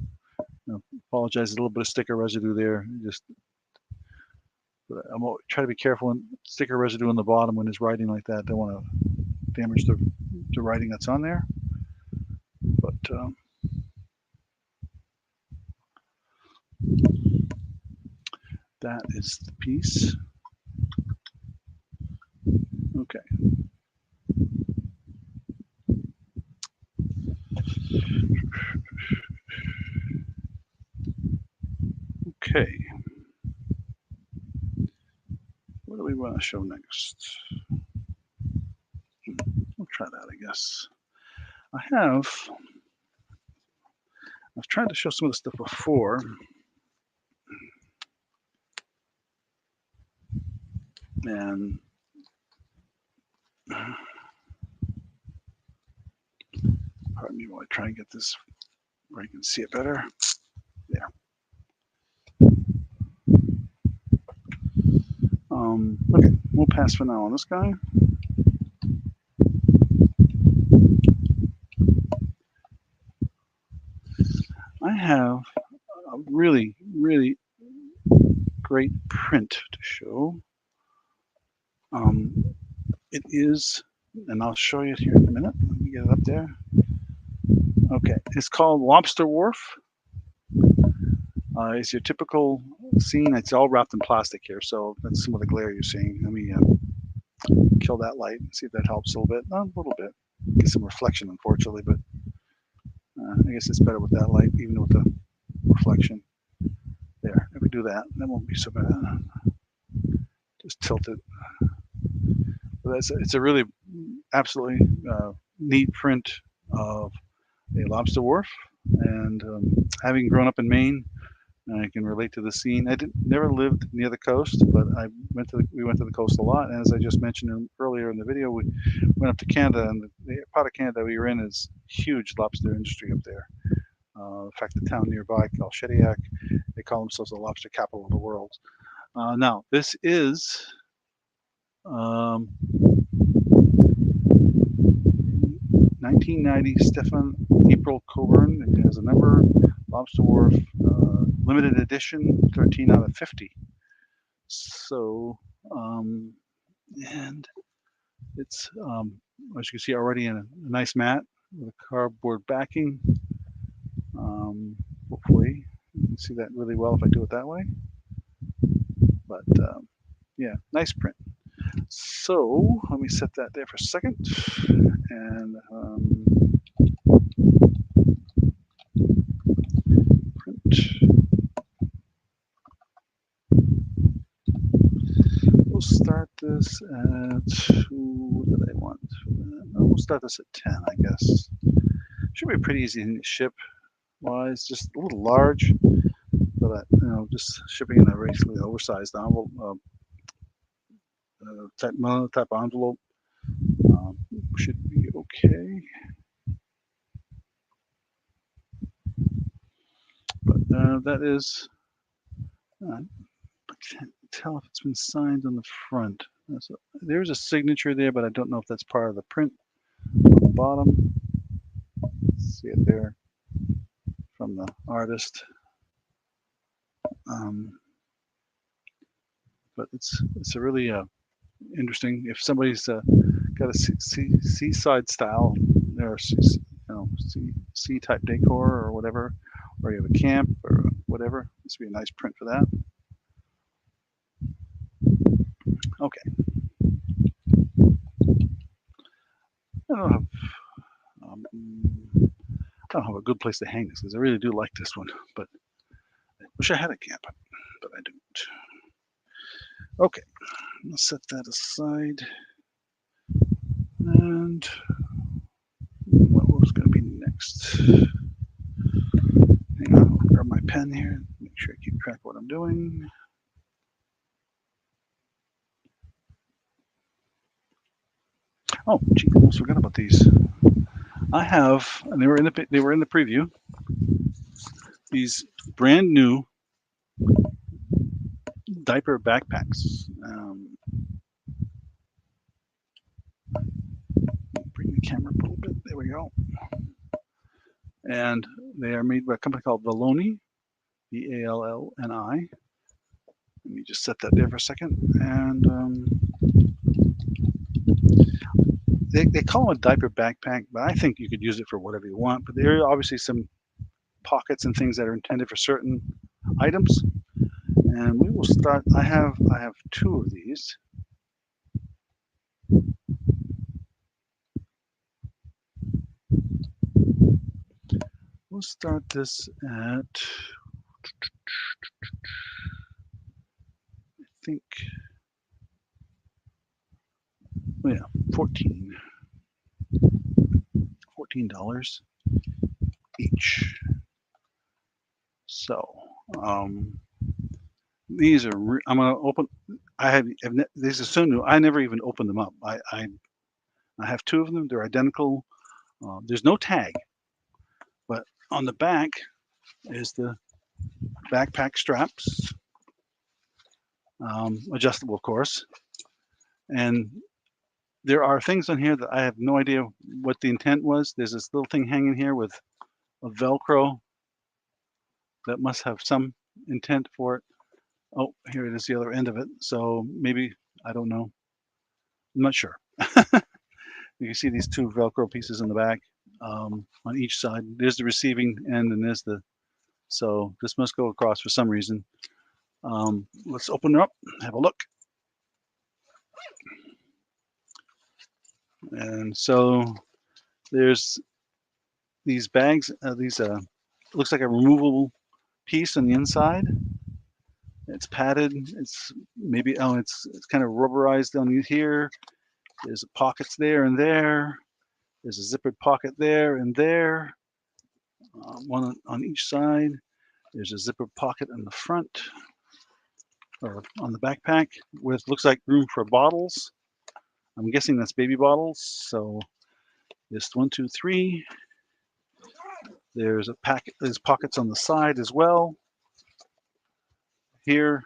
apologize, a little bit of sticker residue there. But I'm try to be careful when sticker residue on the bottom when it's writing like that. Don't want to damage the writing that's on there. But that is the piece. Okay. Okay. What do we want to show next? We'll try that, I guess. I've tried to show some of the stuff before. And pardon me while I try and get this where you can see it better. There. Okay. we'll pass for now on this guy. I have a really, really great print to show. It is, and I'll show you it here in a minute. Let me get it up there. Okay, it's called Lobster Wharf. It's your typical scene. It's all wrapped in plastic here, so that's some of the glare you're seeing. Let me kill that light and see if that helps a little bit. Not a little bit. Get some reflection, unfortunately, but I guess it's better with that light, even with the reflection. There, if we do that, that won't be so bad. Just tilt it. But it's a really absolutely neat print of a lobster wharf, and having grown up in Maine, I can relate to the scene. I never lived near the coast, but we went to the coast a lot. And as I just mentioned earlier in the video, we went up to Canada, and the part of Canada we were in is huge lobster industry up there. In fact, the town nearby called Shediac, they call themselves the lobster capital of the world. Now, this is 1990 Stefan April Coburn. It has a number, Lobster Wharf, limited edition, 13 out of 50. So, and it's, as you can see already, in a nice mat with a cardboard backing. Hopefully you can see that really well if I do it that way. But yeah, nice print. So let me set that there for a second, and print. We'll start this at, what did I want? We'll start this at 10, I guess. Should be pretty easy to ship wise, just a little large, but just shipping in a basically oversized envelope, type envelope should be okay. But that is, I can't tell if it's been signed on the front. There's a signature there, but I don't know if that's part of the print on the bottom. See it there from the artist. But it's a really interesting. If somebody's got a seaside style or sea type decor or whatever, or you have a camp or whatever, this would be a nice print for that. Okay. I don't have a good place to hang this because I really do like this one, but I wish I had a camp, but I don't. Okay, let's set that aside. And what was going to be next? Hang on, I'll grab my pen here, make sure I keep track of what I'm doing. Oh, gee, I almost forgot about these. I have, and they were in the preview, these brand new diaper backpacks. Bring the camera up a little bit. There we go. And they are made by a company called Valloni, V-A-L-L-N-I. Let me just set that there for a second. And they call them a diaper backpack, but I think you could use it for whatever you want. But there are obviously some pockets and things that are intended for certain items. And we will start. I have 2 of these. We'll start this at, I think, oh yeah, $14 each. So these are. I'm gonna open. These are so new. I never even opened them up. I have 2 of them. They're identical. There's no tag, but on the back is the backpack straps, adjustable, of course. And there are things on here that I have no idea what the intent was. There's this little thing hanging here with a Velcro that must have some intent for it. Oh, here it is, the other end of it. So maybe, I don't know. I'm not sure. You can see these two Velcro pieces in the back on each side. There's the receiving end and there's the, so this must go across for some reason. Let's open it up, have a look. And so there's these bags, looks like a removable piece on the inside. It's padded. It's maybe, oh, it's kind of rubberized on here. There's pockets there and there. There's a zippered pocket there and there. One on each side. There's a zippered pocket in the front or on the backpack with looks like room for bottles. I'm guessing that's baby bottles. So there's 1, 2, 3. There's a packet. There's pockets on the side as well. Here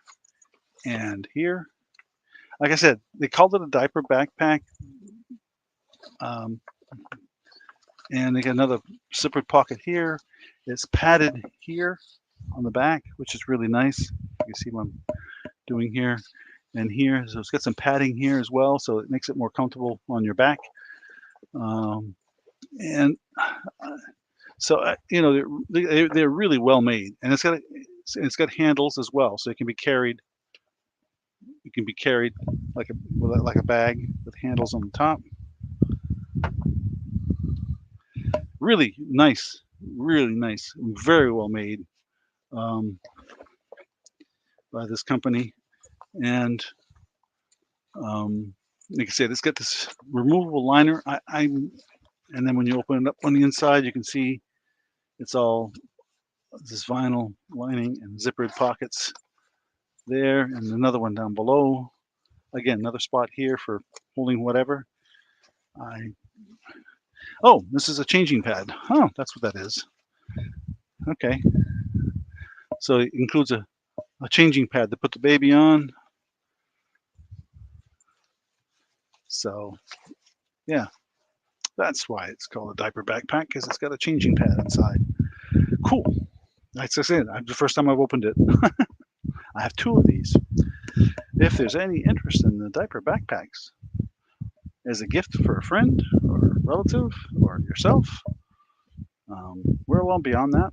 and here. Like I said, they called it a diaper backpack. And they got another zippered pocket here. It's padded here on the back, which is really nice. You can see what I'm doing here and here. So it's got some padding here as well, so it makes it more comfortable on your back. And so you know, they're really well made, and it's got handles as well, so it can be carried. It can be carried like a bag with handles on the top. Really nice, very well made by this company. And like I said, it's got this removable liner. And then when you open it up on the inside, you can see it's all this vinyl lining and zippered pockets there, and another one down below. Again, another spot here for holding whatever. Oh, this is a changing pad. Oh, that's what that is. Okay. So it includes a changing pad to put the baby on. So, yeah, that's why it's called a diaper backpack, because it's got a changing pad inside. Cool. Like I said, the first time I've opened it. I have 2 of these. If there's any interest in the diaper backpacks as a gift for a friend or relative or yourself, we're well beyond that.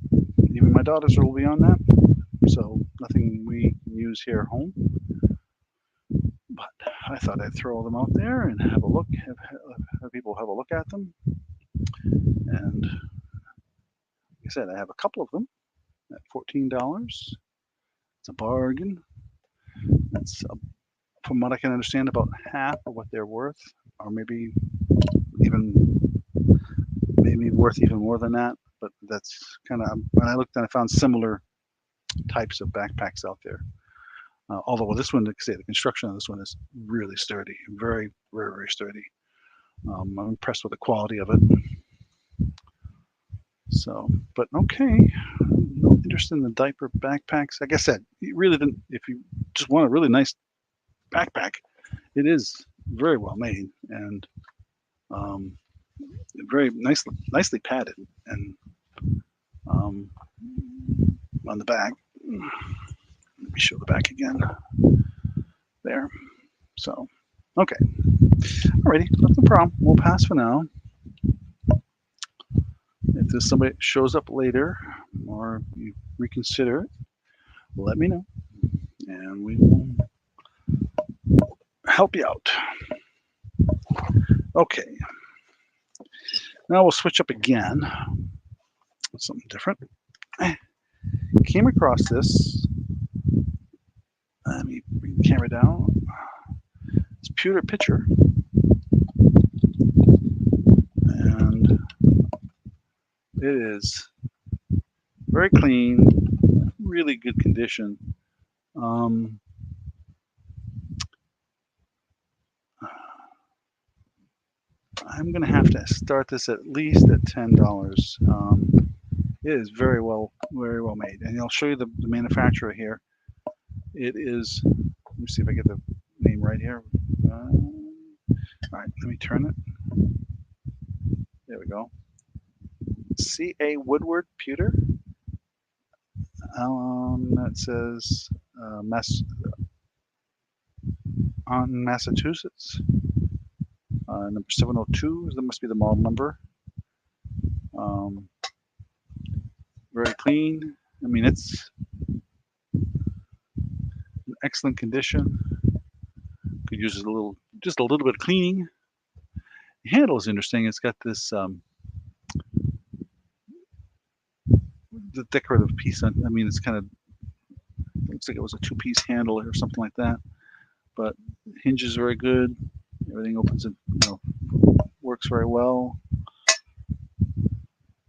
Even my daughters are well beyond that. So nothing we can use here at home. But I thought I'd throw them out there and have a look, have people have a look at them. And like I said, I have a couple of them at $14. It's a bargain. That's, from what I can understand, about half of what they're worth, or maybe worth even more than that. But that's kind of, when I looked and I found similar types of backpacks out there. Although this one, like I say, the construction of this one is really sturdy, very, very, very sturdy. I'm impressed with the quality of it. So, but okay, no interest in the diaper backpacks. Like I said, you really didn't. If you just want a really nice backpack, it is very well made and very nicely padded, and on the back. Let me show the back again. There. So, okay. Alrighty, no problem. We'll pass for now. If there's somebody that shows up later or you reconsider it, let me know and we will help you out. Okay. Now we'll switch up again. Something different. I came across this. Let me bring the camera down. It's pewter pitcher. And it is very clean, really good condition. I'm going to have to start this at least at $10. It is very well made, and I'll show you the manufacturer here. It is. Let me see if I get the name right here. All right, let me turn it. There we go. C.A. Woodward pewter. That says Massachusetts. Number 702. That must be the model number. Very clean. I mean, it's in excellent condition. Could use just a little bit of cleaning. The handle is interesting. It's got this the decorative piece. I mean, it's kind of looks like it was a two-piece handle or something like that. But hinges very good. Everything opens and works very well.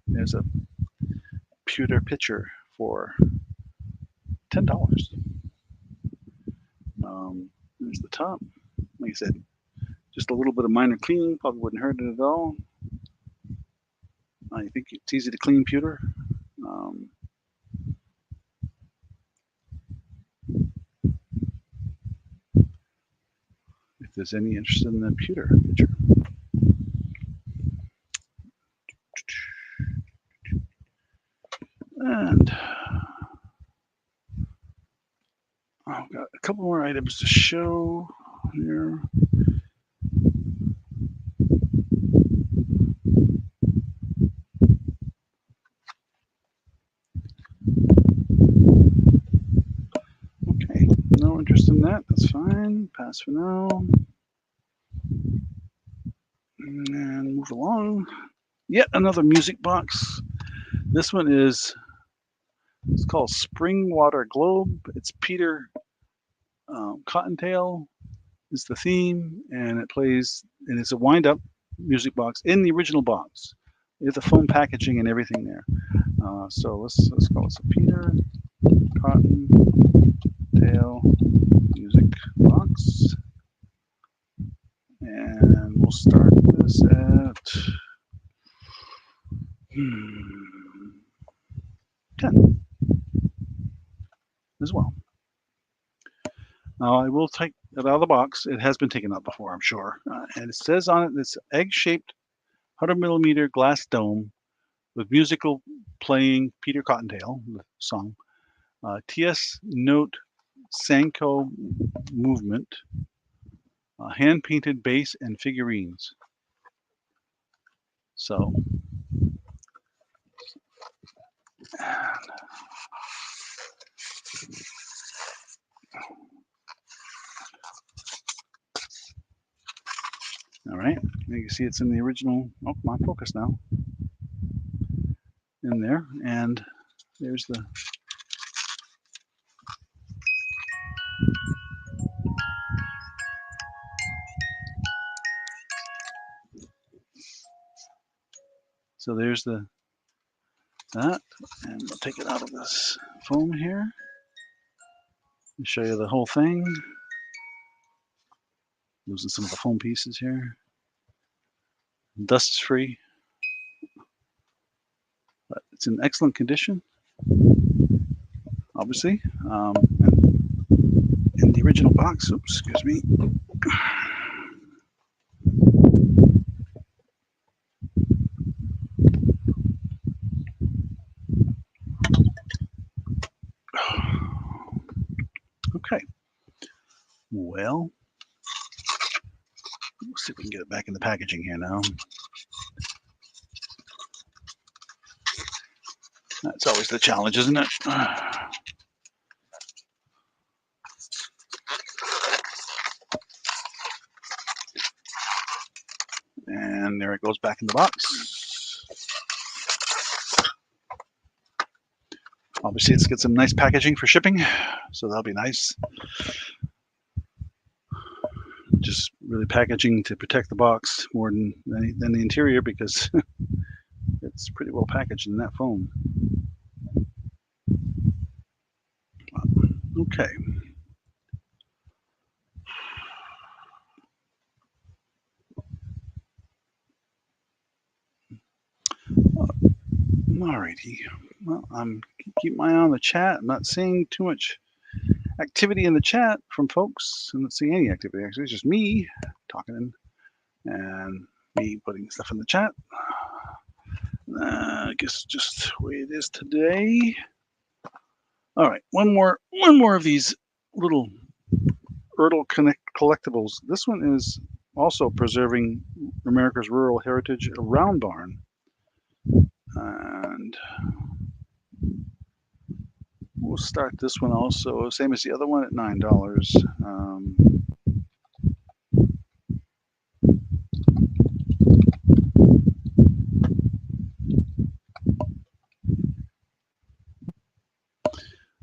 There's a pewter pitcher for $10. There's the top. Like I said, just a little bit of minor cleaning probably wouldn't hurt it at all. I think it's easy to clean pewter. If there's any interest in the pewter pitcher. And I've got a couple more items to show here. Okay, no interest in that. That's fine. Pass for now. And move along. Yet another music box. This one it's called Spring Water Globe. It's Peter Cottontail is the theme, and it plays, and it's a wind-up music box in the original box. With the foam packaging and everything there. So let's call it a Peter Cottontail music box, and we'll start this at 10 as well. Now I will take it out of the box. It has been taken out before, I'm sure. And it says on it, it's egg-shaped 100mm glass dome with musical playing Peter Cottontail, the song, TS note Sanko movement, hand-painted base and figurines. So, all right, you can see it's in the original. Oh, come on, focus now. In there, and there's the there's that, and we'll take it out of this foam here and show you the whole thing. Losing some of the foam pieces here. Dust is free, but it's in excellent condition, obviously. In the original box, oops, excuse me. Okay, well, we'll see if we can get it back in the packaging here now. That's always the challenge, isn't it? And there it goes back in the box. Obviously, it's got some nice packaging for shipping, so that'll be nice. Just really packaging to protect the box more than the interior, because it's pretty well packaged in that foam. Okay. Alrighty. Well, I'm keep my eye on the chat. I'm not seeing too much activity in the chat from folks. And let's see any activity. Actually, it's just me talking and me putting stuff in the chat. I guess just the way it is today. All right, one more of these little Ertl collectibles. This one is also preserving America's rural heritage, a round barn. And we'll start this one also, same as the other one, at $9.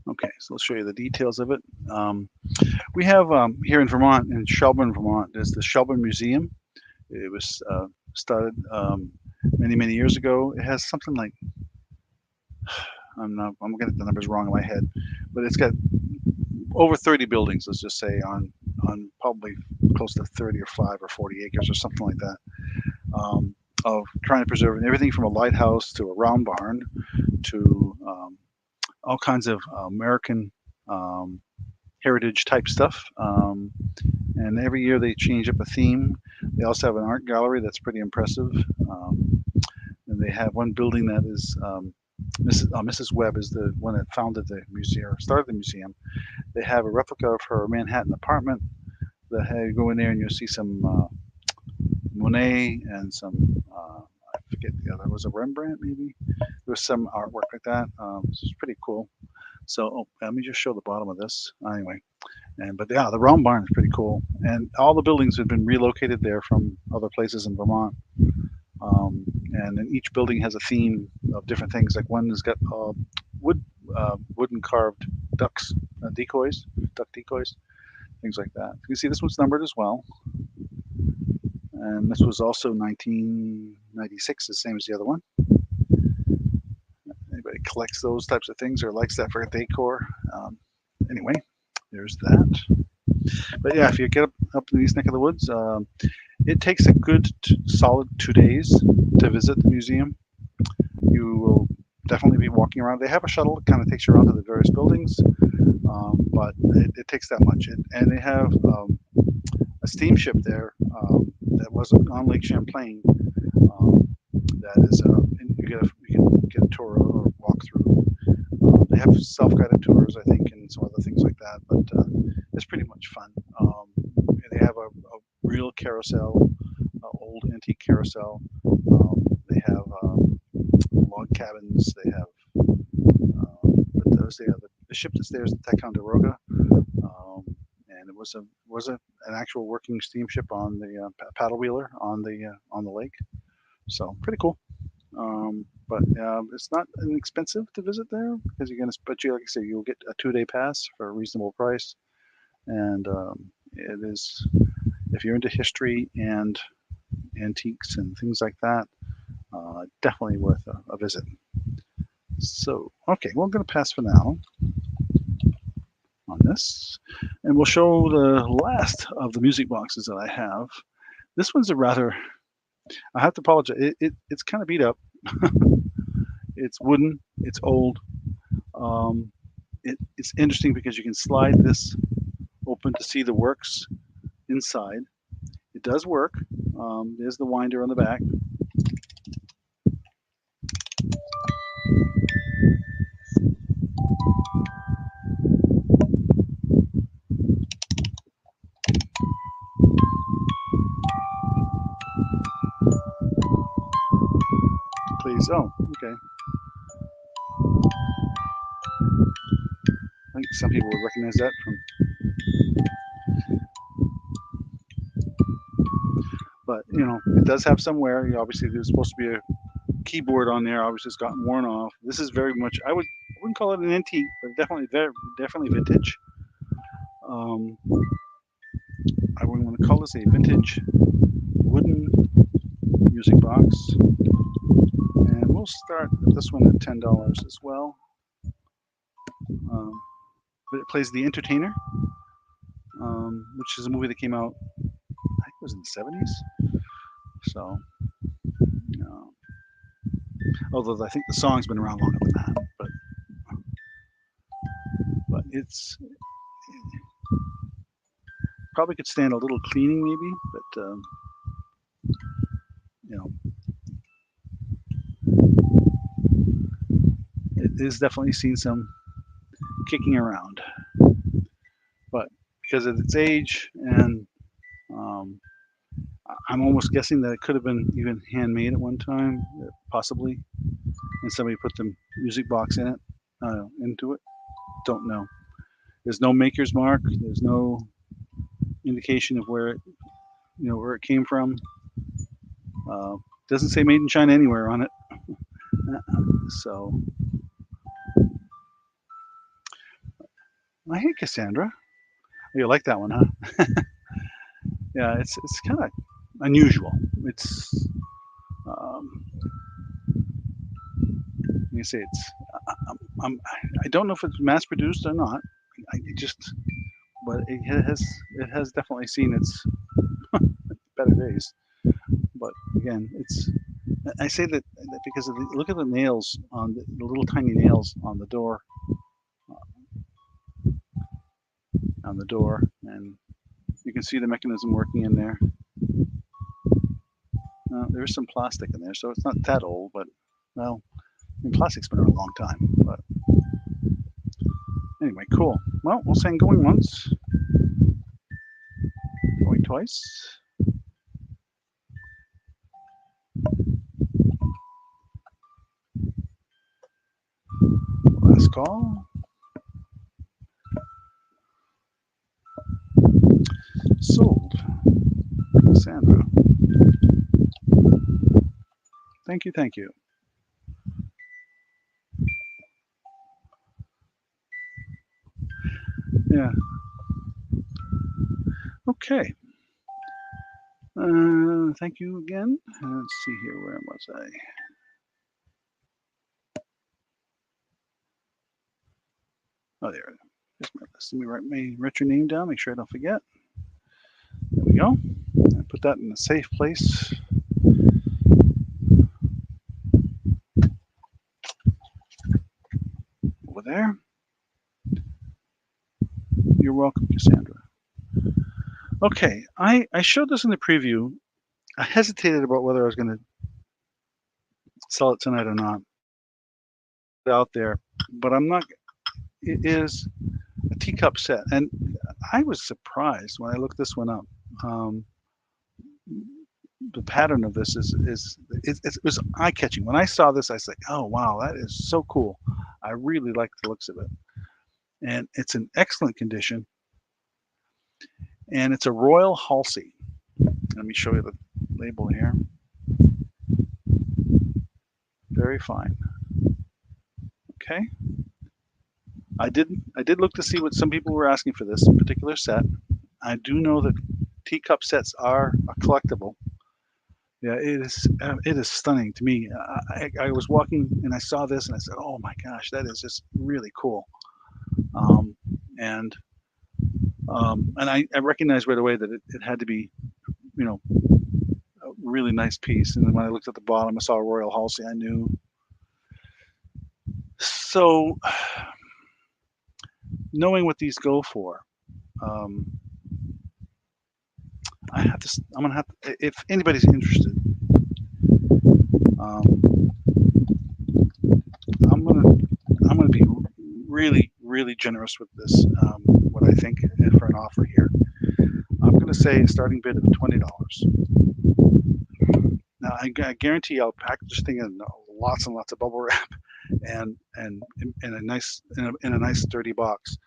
Okay, so I'll show you the details of it. We have here in Vermont, in Shelburne, Vermont, there's the Shelburne Museum. It was started many, many years ago. It has something like, I'm gonna get the numbers wrong in my head, but it's got over 30 buildings, let's just say, on probably close to 30 or 5 or 40 acres or something like that, of trying to preserve everything from a lighthouse to a round barn to all kinds of American heritage type stuff. And every year they change up a theme. They also have an art gallery that's pretty impressive. And they have one building that is Mrs. Webb is the one that founded the museum, started the museum. They have a replica of her Manhattan apartment. That you go in there and you'll see some Monet and some I forget the other, was a Rembrandt maybe. There was some artwork like that. This is pretty cool. So let me just show the bottom of this anyway. But yeah, the round barn is pretty cool, and all the buildings have been relocated there from other places in Vermont. And then each building has a theme of different things. Like one has got wooden carved ducks, duck decoys, things like that. You can see this one's numbered as well. And this was also 1996, the same as the other one. Anybody collects those types of things or likes that for decor? Anyway, there's that. But yeah, if you get up in these neck of the woods, it takes a good solid 2 days to visit the museum. You will definitely be walking around. They have a shuttle that kind of takes you around to the various buildings, but it takes that much. And they have a steamship there that was on Lake Champlain. That is, you can get a tour or walk through. They have self-guided tours, I think, and some other things like that. But it's pretty much fun. They have a real carousel, old antique carousel. They have log cabins. They have, but those they have the ship that's there is the Ticonderoga, and it was an actual working steamship on the paddle wheeler on the lake. So pretty cool. But it's not inexpensive to visit there because you're gonna, but like I say, you'll get a 2-day pass for a reasonable price, and it is, if you're into history and antiques and things like that, definitely worth a visit. So, okay, well, I'm going to pass for now on this, and we'll show the last of the music boxes that I have. This one's a rather, I have to apologize, it's kind of beat up. It's wooden, it's old. It's interesting because you can slide this open to see the works inside. It does work. There's the winder on the back. Please, oh, okay. I think some people would recognize that from. But it does have some wear. Obviously, there's supposed to be a keyboard on there. Obviously, it's gotten worn off. This is very much, I wouldn't call it an antique, but definitely vintage. I wouldn't want to call this a vintage wooden music box. And we'll start this one at $10 as well. But it plays The Entertainer, which is a movie that came out, I think it was in the 70s. So, although I think the song's been around longer than that, but Probably could stand a little cleaning maybe, but you know, it is definitely seen some kicking around. But because of its age, and um, I'm almost guessing that it could have been even handmade at one time, possibly, and somebody put the music box in it, into it. Don't know. There's no maker's mark. There's no indication of where it, where it came from. Doesn't say made in China anywhere on it. So, hey Cassandra, you like that one, huh? Yeah, it's kind of unusual. It's you say it's I don't know if it's mass produced or not. But it has definitely seen its better days. But again, I say that because of look at the nails on the little tiny nails on the door, and you can see the mechanism working in there. There's some plastic in there, so it's not that old, but well, I mean, plastic's been around a long time. But anyway, cool. Well, we'll say going once, going twice. Last call. Sold. Sandra. Thank you, thank you. Yeah. Okay. Thank you again. Let's see here. Where was I? Oh, there. Here's my list. Let me write your name down. Make sure I don't forget. There we go. I put that in a safe place. Over there. You're welcome, Cassandra. Okay, I showed this in the preview. I hesitated about whether I was going to sell it tonight or not. Out there, but I'm not. It is a teacup set, and I was surprised when I looked this one up. The pattern of this it was eye catching. When I saw this, I said, "Oh wow, that is so cool." I really like the looks of it, and it's in excellent condition. And it's a Royal Halsey. Let me show you the label here. Very fine. Okay. I did look to see what some people were asking for this particular set. I do know that teacup sets are a collectible. Yeah, it is stunning to me. I was walking and I saw this and I said, "Oh my gosh, that is just really cool." Um, and I recognized right away that it had to be, you know, a really nice piece. And then when I looked at the bottom, I saw Royal Halsey. I knew. So, knowing what these go for, I'm gonna have to, if anybody's interested, um, I'm gonna be really generous with this. What I think for an offer here, I'm gonna say a starting bid of $20. Now I guarantee I'll package this thing in lots and lots of bubble wrap, and in a nice sturdy box,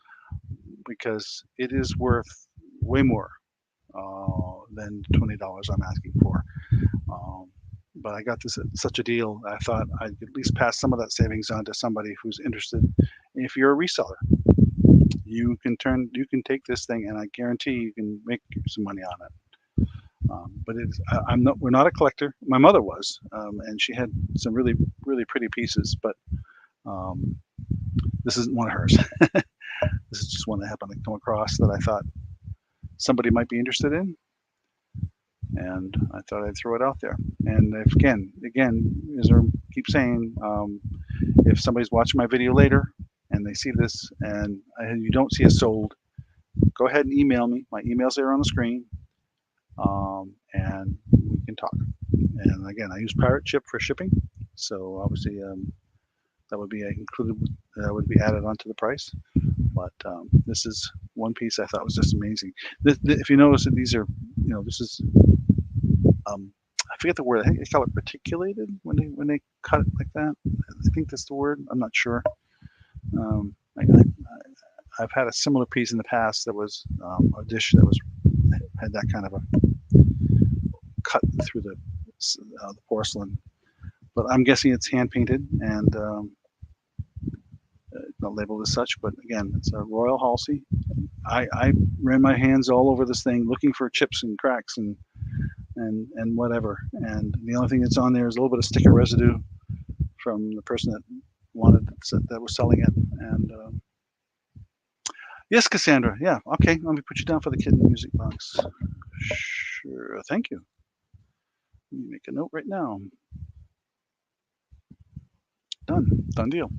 because it is worth way more than $20 I'm asking for. But I got this at such a deal, I thought I'd at least pass some of that savings on to somebody who's interested. If you're a reseller, you can take this thing, and I guarantee you can make some money on it. But we're not a collector. My mother was, and she had some really pretty pieces, but this isn't one of hers. This is just one that happened to come across that I thought somebody might be interested in, and I thought I'd throw it out there. And if again, as I keep saying, if somebody's watching my video later and they see this and you don't see it sold, go ahead and email me. My email's there on the screen, and we can talk. And again, I use Pirate Ship for shipping, so obviously that would be included. That would be added onto the price. But this is one piece I thought was just amazing. If you notice that these are, this is, I forget the word. I think they call it reticulated when they cut it like that. I think that's the word. I'm not sure. I've had a similar piece in the past that was a dish that had that kind of a cut through the porcelain. But I'm guessing it's hand painted and not labeled as such. But again, it's a Royal Halsey. I ran my hands all over this thing looking for chips and cracks and whatever. And the only thing that's on there is a little bit of sticker residue from the person that was selling it. And yes, Cassandra. Yeah. Okay. Let me put you down for the kitten music box. Sure. Thank you. Let me make a note right now. Done. Done deal.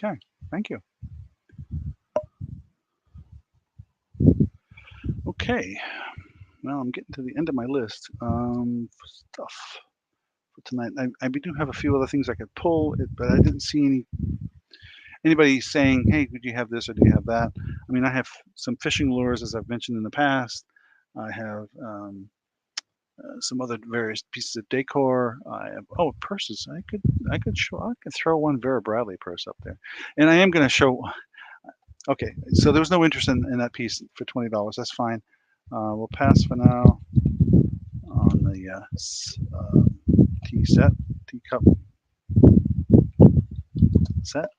Okay. Thank you. Okay. Well, I'm getting to the end of my list. Stuff for tonight. I do have a few other things I could pull, but I didn't see anybody saying, "Hey, would you have this or do you have that?" I mean, I have some fishing lures, as I've mentioned in the past. I have some other various pieces of decor. I have purses. I could throw one Vera Bradley purse up there, and I am going to show. Okay, so there was no interest in that piece for $20. That's fine. We'll pass for now on the teacup set.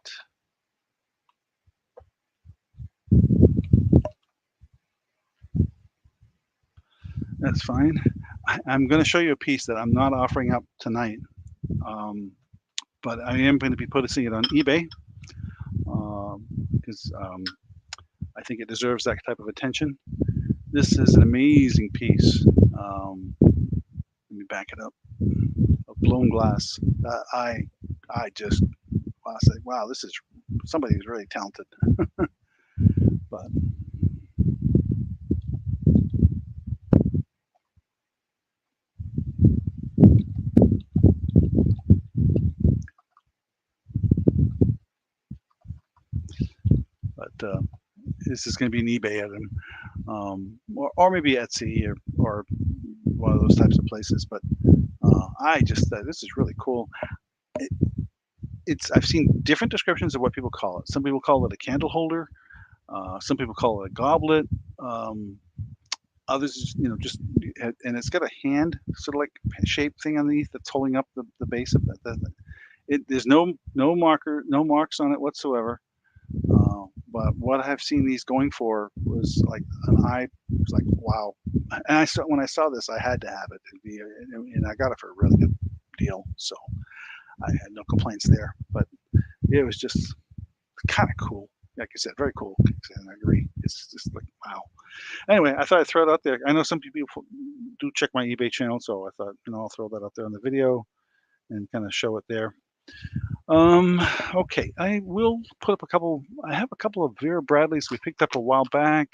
That's fine. I'm going to show you a piece that I'm not offering up tonight, but I am going to be putting it on eBay because I think it deserves that type of attention. This is an amazing piece. Let me back it up. Of blown glass. I just say, wow, this is somebody who's really talented. But this is going to be an eBay item, or maybe Etsy or one of those types of places. But I just this is really cool. I've seen different descriptions of what people call it. Some people call it a candle holder. Some people call it a goblet. Others, just and it's got a hand sort of like shaped thing underneath that's holding up the base of it. There's no marks on it whatsoever. But what I've seen these going for was like was like, wow. And when I saw this, I had to have it. And I got it for a really good deal. So I had no complaints there. But it was just kind of cool. Like I said, very cool. And I agree. It's just like, wow. Anyway, I thought I'd throw it out there. I know some people do check my eBay channel, so I thought, I'll throw that out there on the video and kind of show it there. Okay, I will put up I have a couple of Vera Bradleys we picked up a while back.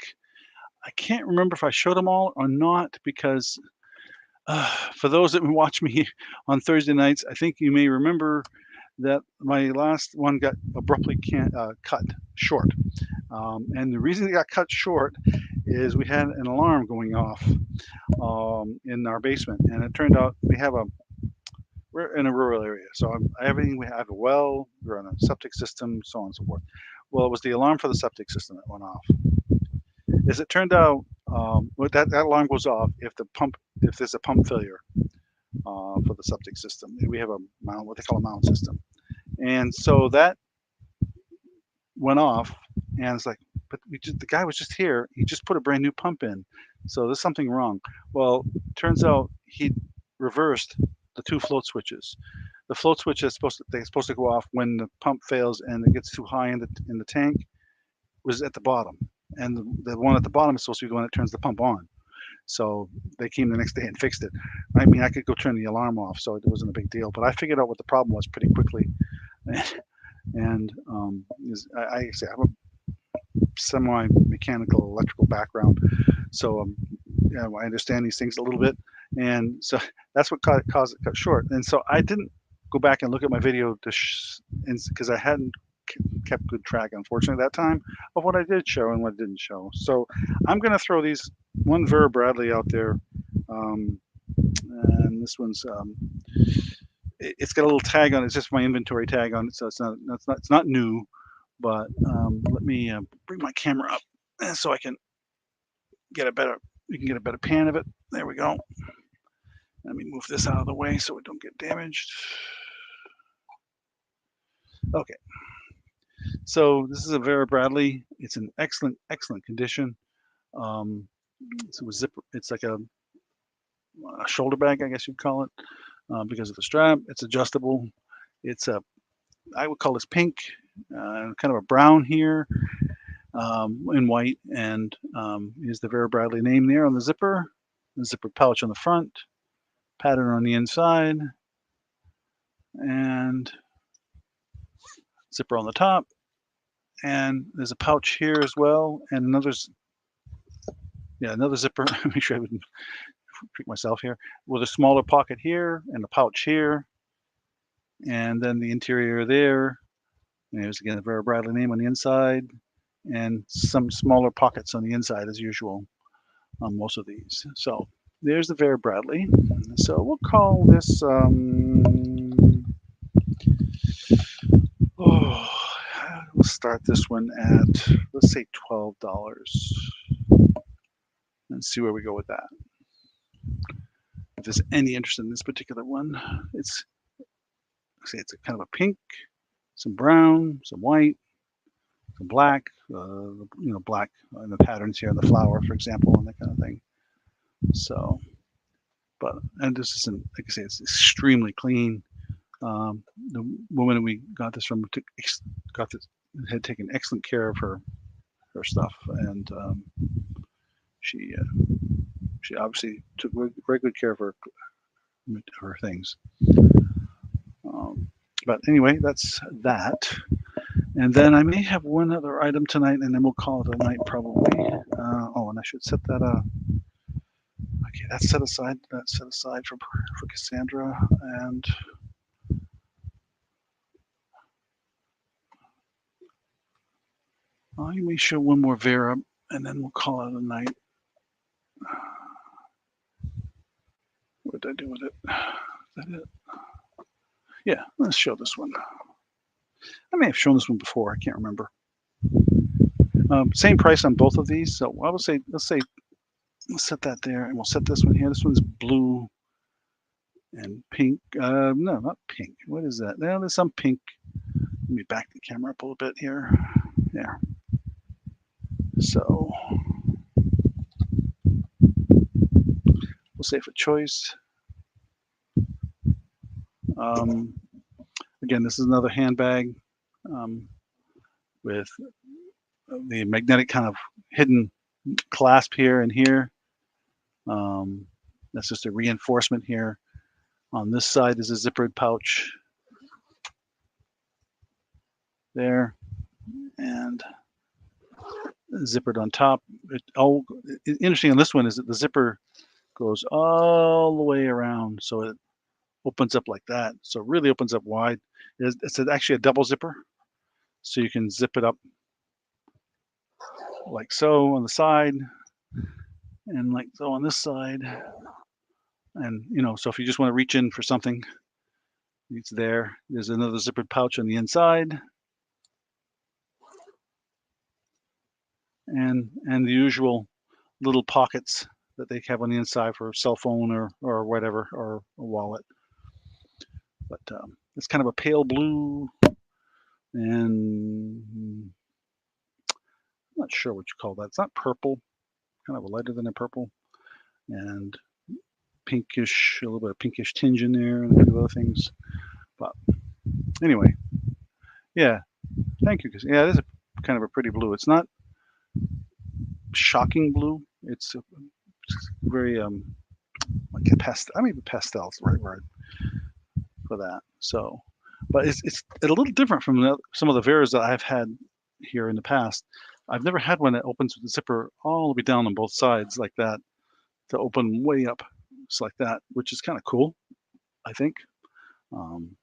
I can't remember if I showed them all or not because for those that watch me on Thursday nights, I think you may remember that my last one got abruptly cut short. And the reason it got cut short is we had an alarm going off in our basement, and it turned out we're in a rural area, so everything we have a well, we're on a septic system, so on and so forth. Well, it was the alarm for the septic system that went off. As it turned out, that alarm goes off if there's a pump failure for the septic system. We have what they call a mound system, and so that went off, and it's like, but the guy was just here. He just put a brand new pump in, so there's something wrong. Well, turns out he reversed the two float switches. The float switch is supposed to go off when the pump fails and it gets too high in the tank, was at the bottom, and the one at the bottom is supposed to be the one that turns the pump on. So they came the next day and fixed it. I mean, I could go turn the alarm off, so it wasn't a big deal. But I figured out what the problem was pretty quickly, and I have a semi-mechanical electrical background, so I understand these things a little bit, and so that's what caused it cut short. And so I didn't go back and look at my video because I hadn't kept good track, unfortunately, that time of what I did show and what I didn't show. So I'm going to throw one Vera Bradley out there, and this one's it's got a little tag on it. It's just my inventory tag on it, so it's not new. But let me bring my camera up so I can get a better. You can get a better pan of it. There we go. Let me move this out of the way so it don't get damaged. Okay. So this is a Vera Bradley. It's in excellent condition. So a zipper. It's like a shoulder bag, I guess you'd call it, because of the strap. It's adjustable. It's I would call this pink, kind of a brown here, in white, and here's the Vera Bradley name there on the zipper. The zipper pouch on the front, pattern on the inside, and zipper on the top. And there's a pouch here as well, and another zipper. Make sure I wouldn't trick myself here. With a smaller pocket here and a pouch here, and then the interior there. And there's again the Vera Bradley name on the inside, and some smaller pockets on the inside as usual on most of these. So there's the Vera Bradley. So we'll call this. We'll start this one at, let's say, $12, and see where we go with that. If there's any interest in this particular one, it's a kind of a pink, some brown, some white, some black, black in the patterns here in the flower, for example, and that kind of thing. So, and this isn't, like I say, it's extremely clean. The woman we got this from had taken excellent care of her stuff, and she obviously took very good care of her things. But anyway, that's that. And then I may have one other item tonight, and then we'll call it a night probably. And I should set that up. Okay, that's set aside. That's set aside for Cassandra, and I may show one more Vera, and then we'll call it a night. What did I do with it? Is that it? Yeah, let's show this one. I may have shown this one before. I can't remember. Same price on both of these. So I would say, let's set that there, and we'll set this one here. This one's blue and pink. No, not pink. What is that? Now there's some pink. Let me back the camera up a little bit here. There. So we'll say for choice. Again, this is another handbag with the magnetic kind of hidden clasp here and here. That's just a reinforcement here. On this side is a zippered pouch there, and zippered on top. Interesting on this one is that the zipper goes all the way around, so it opens up like that. So it really opens up wide. It's actually a double zipper, so you can zip it up like so on the side, and like so on this side. And so if you just want to reach in for something, it's there. There's another zippered pouch on the inside, and the usual little pockets that they have on the inside for a cell phone or whatever, or a wallet. But it's kind of a pale blue, and I'm not sure what you call that. It's not purple, kind of a lighter than a purple, and pinkish, a little bit of pinkish tinge in there, and a few other things. But anyway, yeah, thank you. Yeah, it is kind of a pretty blue. It's not shocking blue. It's very like a pastel. I mean, pastel is the right word for that. So, but it's a little different from some of the Veras that I've had here in the past. I've never had one that opens with the zipper all the way down on both sides like that, to open way up just like that, which is kind of cool, I think. Um,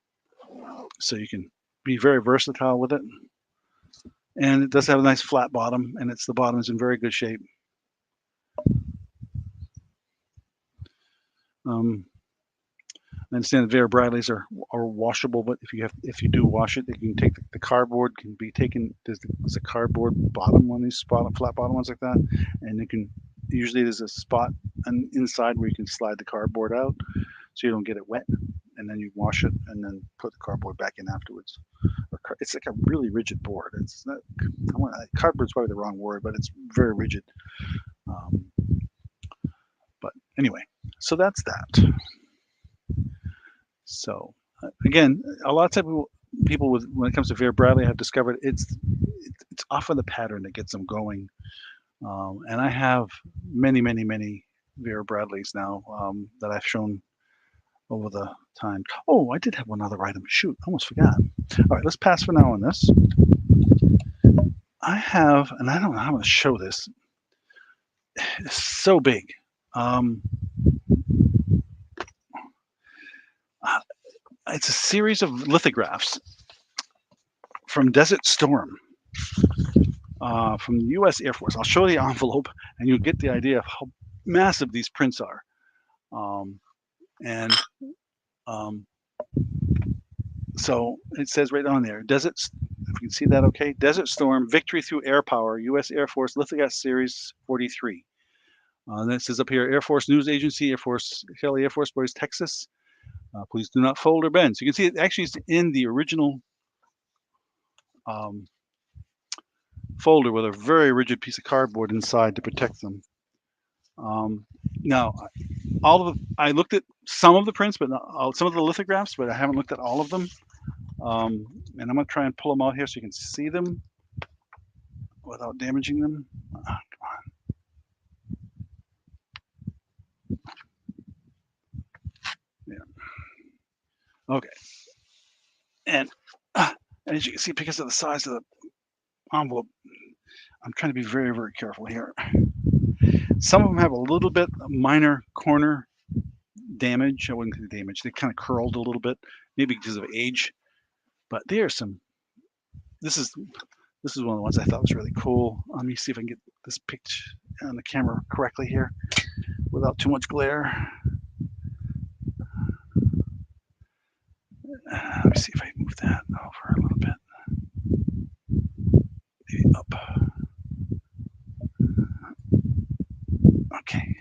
so you can be very versatile with it. And it does have a nice flat bottom, and the bottom is in very good shape. I understand the Vera Bradleys are washable, but if you do wash it, you can take the cardboard can be taken. There's a cardboard bottom on these flat bottom ones like that, and you can usually there's a spot inside where you can slide the cardboard out, so you don't get it wet, and then you wash it and then put the cardboard back in afterwards. It's like a really rigid board. It's not cardboard's probably the wrong word, but it's very rigid. But anyway, so that's that. So again, a lot of people with when it comes to Vera Bradley have discovered it's often the pattern that gets them going. And I have many Vera Bradleys now that I've shown over the time. Oh, I did have one other item. Shoot, almost forgot. All right, let's pass for now on this. I have, and I don't know how I'm going to show this. It's so big. It's a series of lithographs from Desert Storm from the U.S. Air Force. I'll show the envelope, and you'll get the idea of how massive these prints are. So it says right on there, if you can see that okay, Desert Storm, Victory Through Air Power, U.S. Air Force Lithograph Series 43. And it says up here, Air Force News Agency, Kelly Air Force Base, Texas. Please do not fold or bend. So you can see it actually is in the original folder with a very rigid piece of cardboard inside to protect them. Now, I looked at some of the prints, but not some of the lithographs, but I haven't looked at all of them. And I'm going to try and pull them out here so you can see them without damaging them. Come on. Yeah. Okay. And as you can see, because of the size of the envelope, I'm trying to be very careful here. Some of them have a little bit minor corner damage. I wouldn't say damage. They kind of curled a little bit, maybe because of age. But there's some. This is one of the ones I thought was really cool. Let me see if I can get this picture on the camera correctly here without too much glare. Let me see if I move that over a little bit. Maybe up. Okay.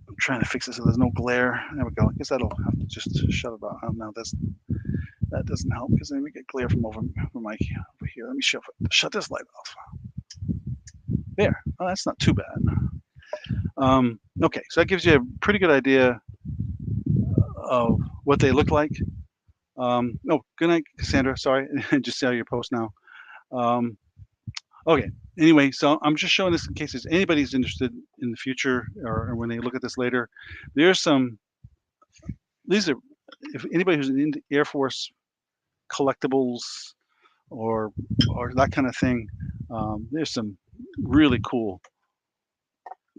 I'm trying to fix it so there's no glare. There we go. I guess that'll have to just shut it off. Oh, no, that doesn't help because then we get glare from over here. Let me shut this light off. There. Oh, that's not too bad. Okay, so that gives you a pretty good idea of what they look like. No, good night, Cassandra. Sorry, just saw your post now. Okay. Anyway, so I'm just showing this in case anybody's interested in the future or when they look at this later. There's some. These are if anybody who's into Air Force collectibles or that kind of thing. There's some really cool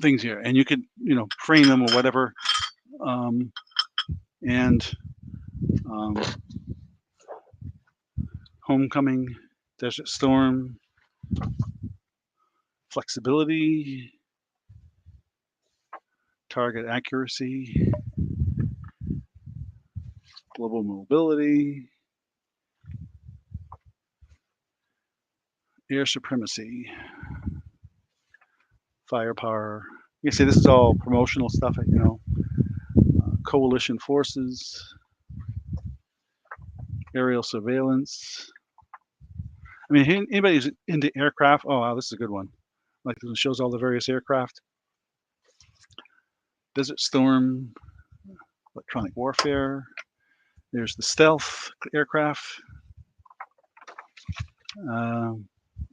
things here, and you could frame them or whatever. And Homecoming, Desert Storm, flexibility, target accuracy, global mobility, air supremacy, firepower. You see, this is all promotional stuff, coalition forces, aerial surveillance. I mean, anybody who's into aircraft, oh wow, this is a good one. Like this one shows all the various aircraft. Desert Storm, electronic warfare. There's the stealth aircraft.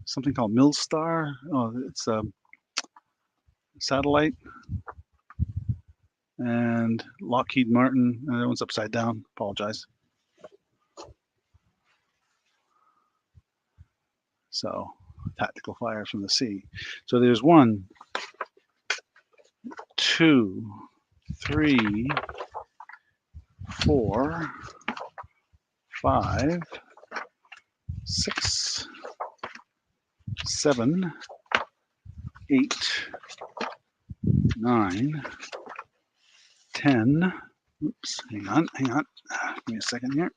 Something called Millstar. Oh, it's a satellite. And Lockheed Martin. That one's upside down. Apologize. So, tactical fire from the sea. So there's 1, 2, 3, 4, 5, 6, 7, 8, 9, 10. Oops, hang on. Give me a second here.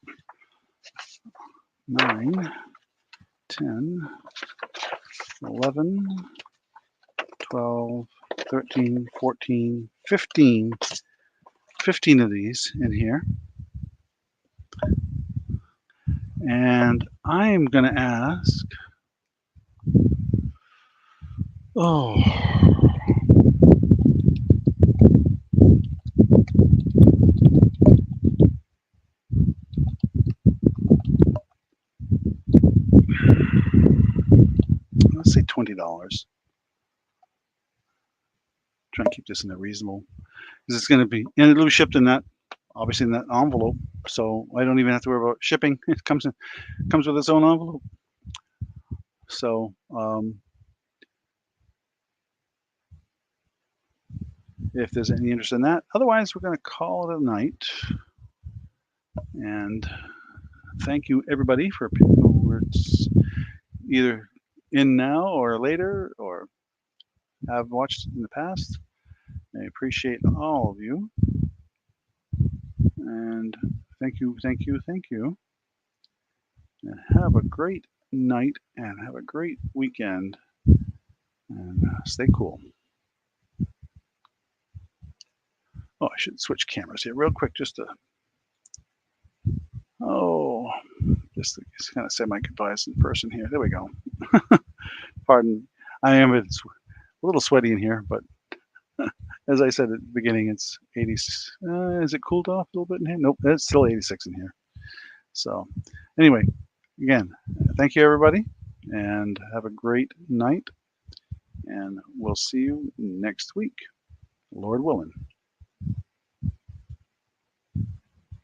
9, 10, 11, 12, 13, 14, 15. 15 of these in here. And I'm going to ask, let's say $20. Try and keep this in a reasonable, because it's going to be, and it'll be shipped in that, obviously in that envelope, so I don't even have to worry about shipping. It comes with its own envelope. So if there's any interest in that, otherwise we're going to call it a night. And thank you everybody for who it's either in now or later or have watched in the past. I appreciate all of you. And thank you. And have a great night and have a great weekend. And stay cool. Oh, I should switch cameras here real quick just to kind of say my goodbyes in person here. There we go. Pardon, I am a little sweaty in here, but as I said at the beginning, it's 80. Is it cooled off a little bit in here? Nope, it's still 86 in here. So anyway, again, thank you everybody, and have a great night, and we'll see you next week, Lord willing.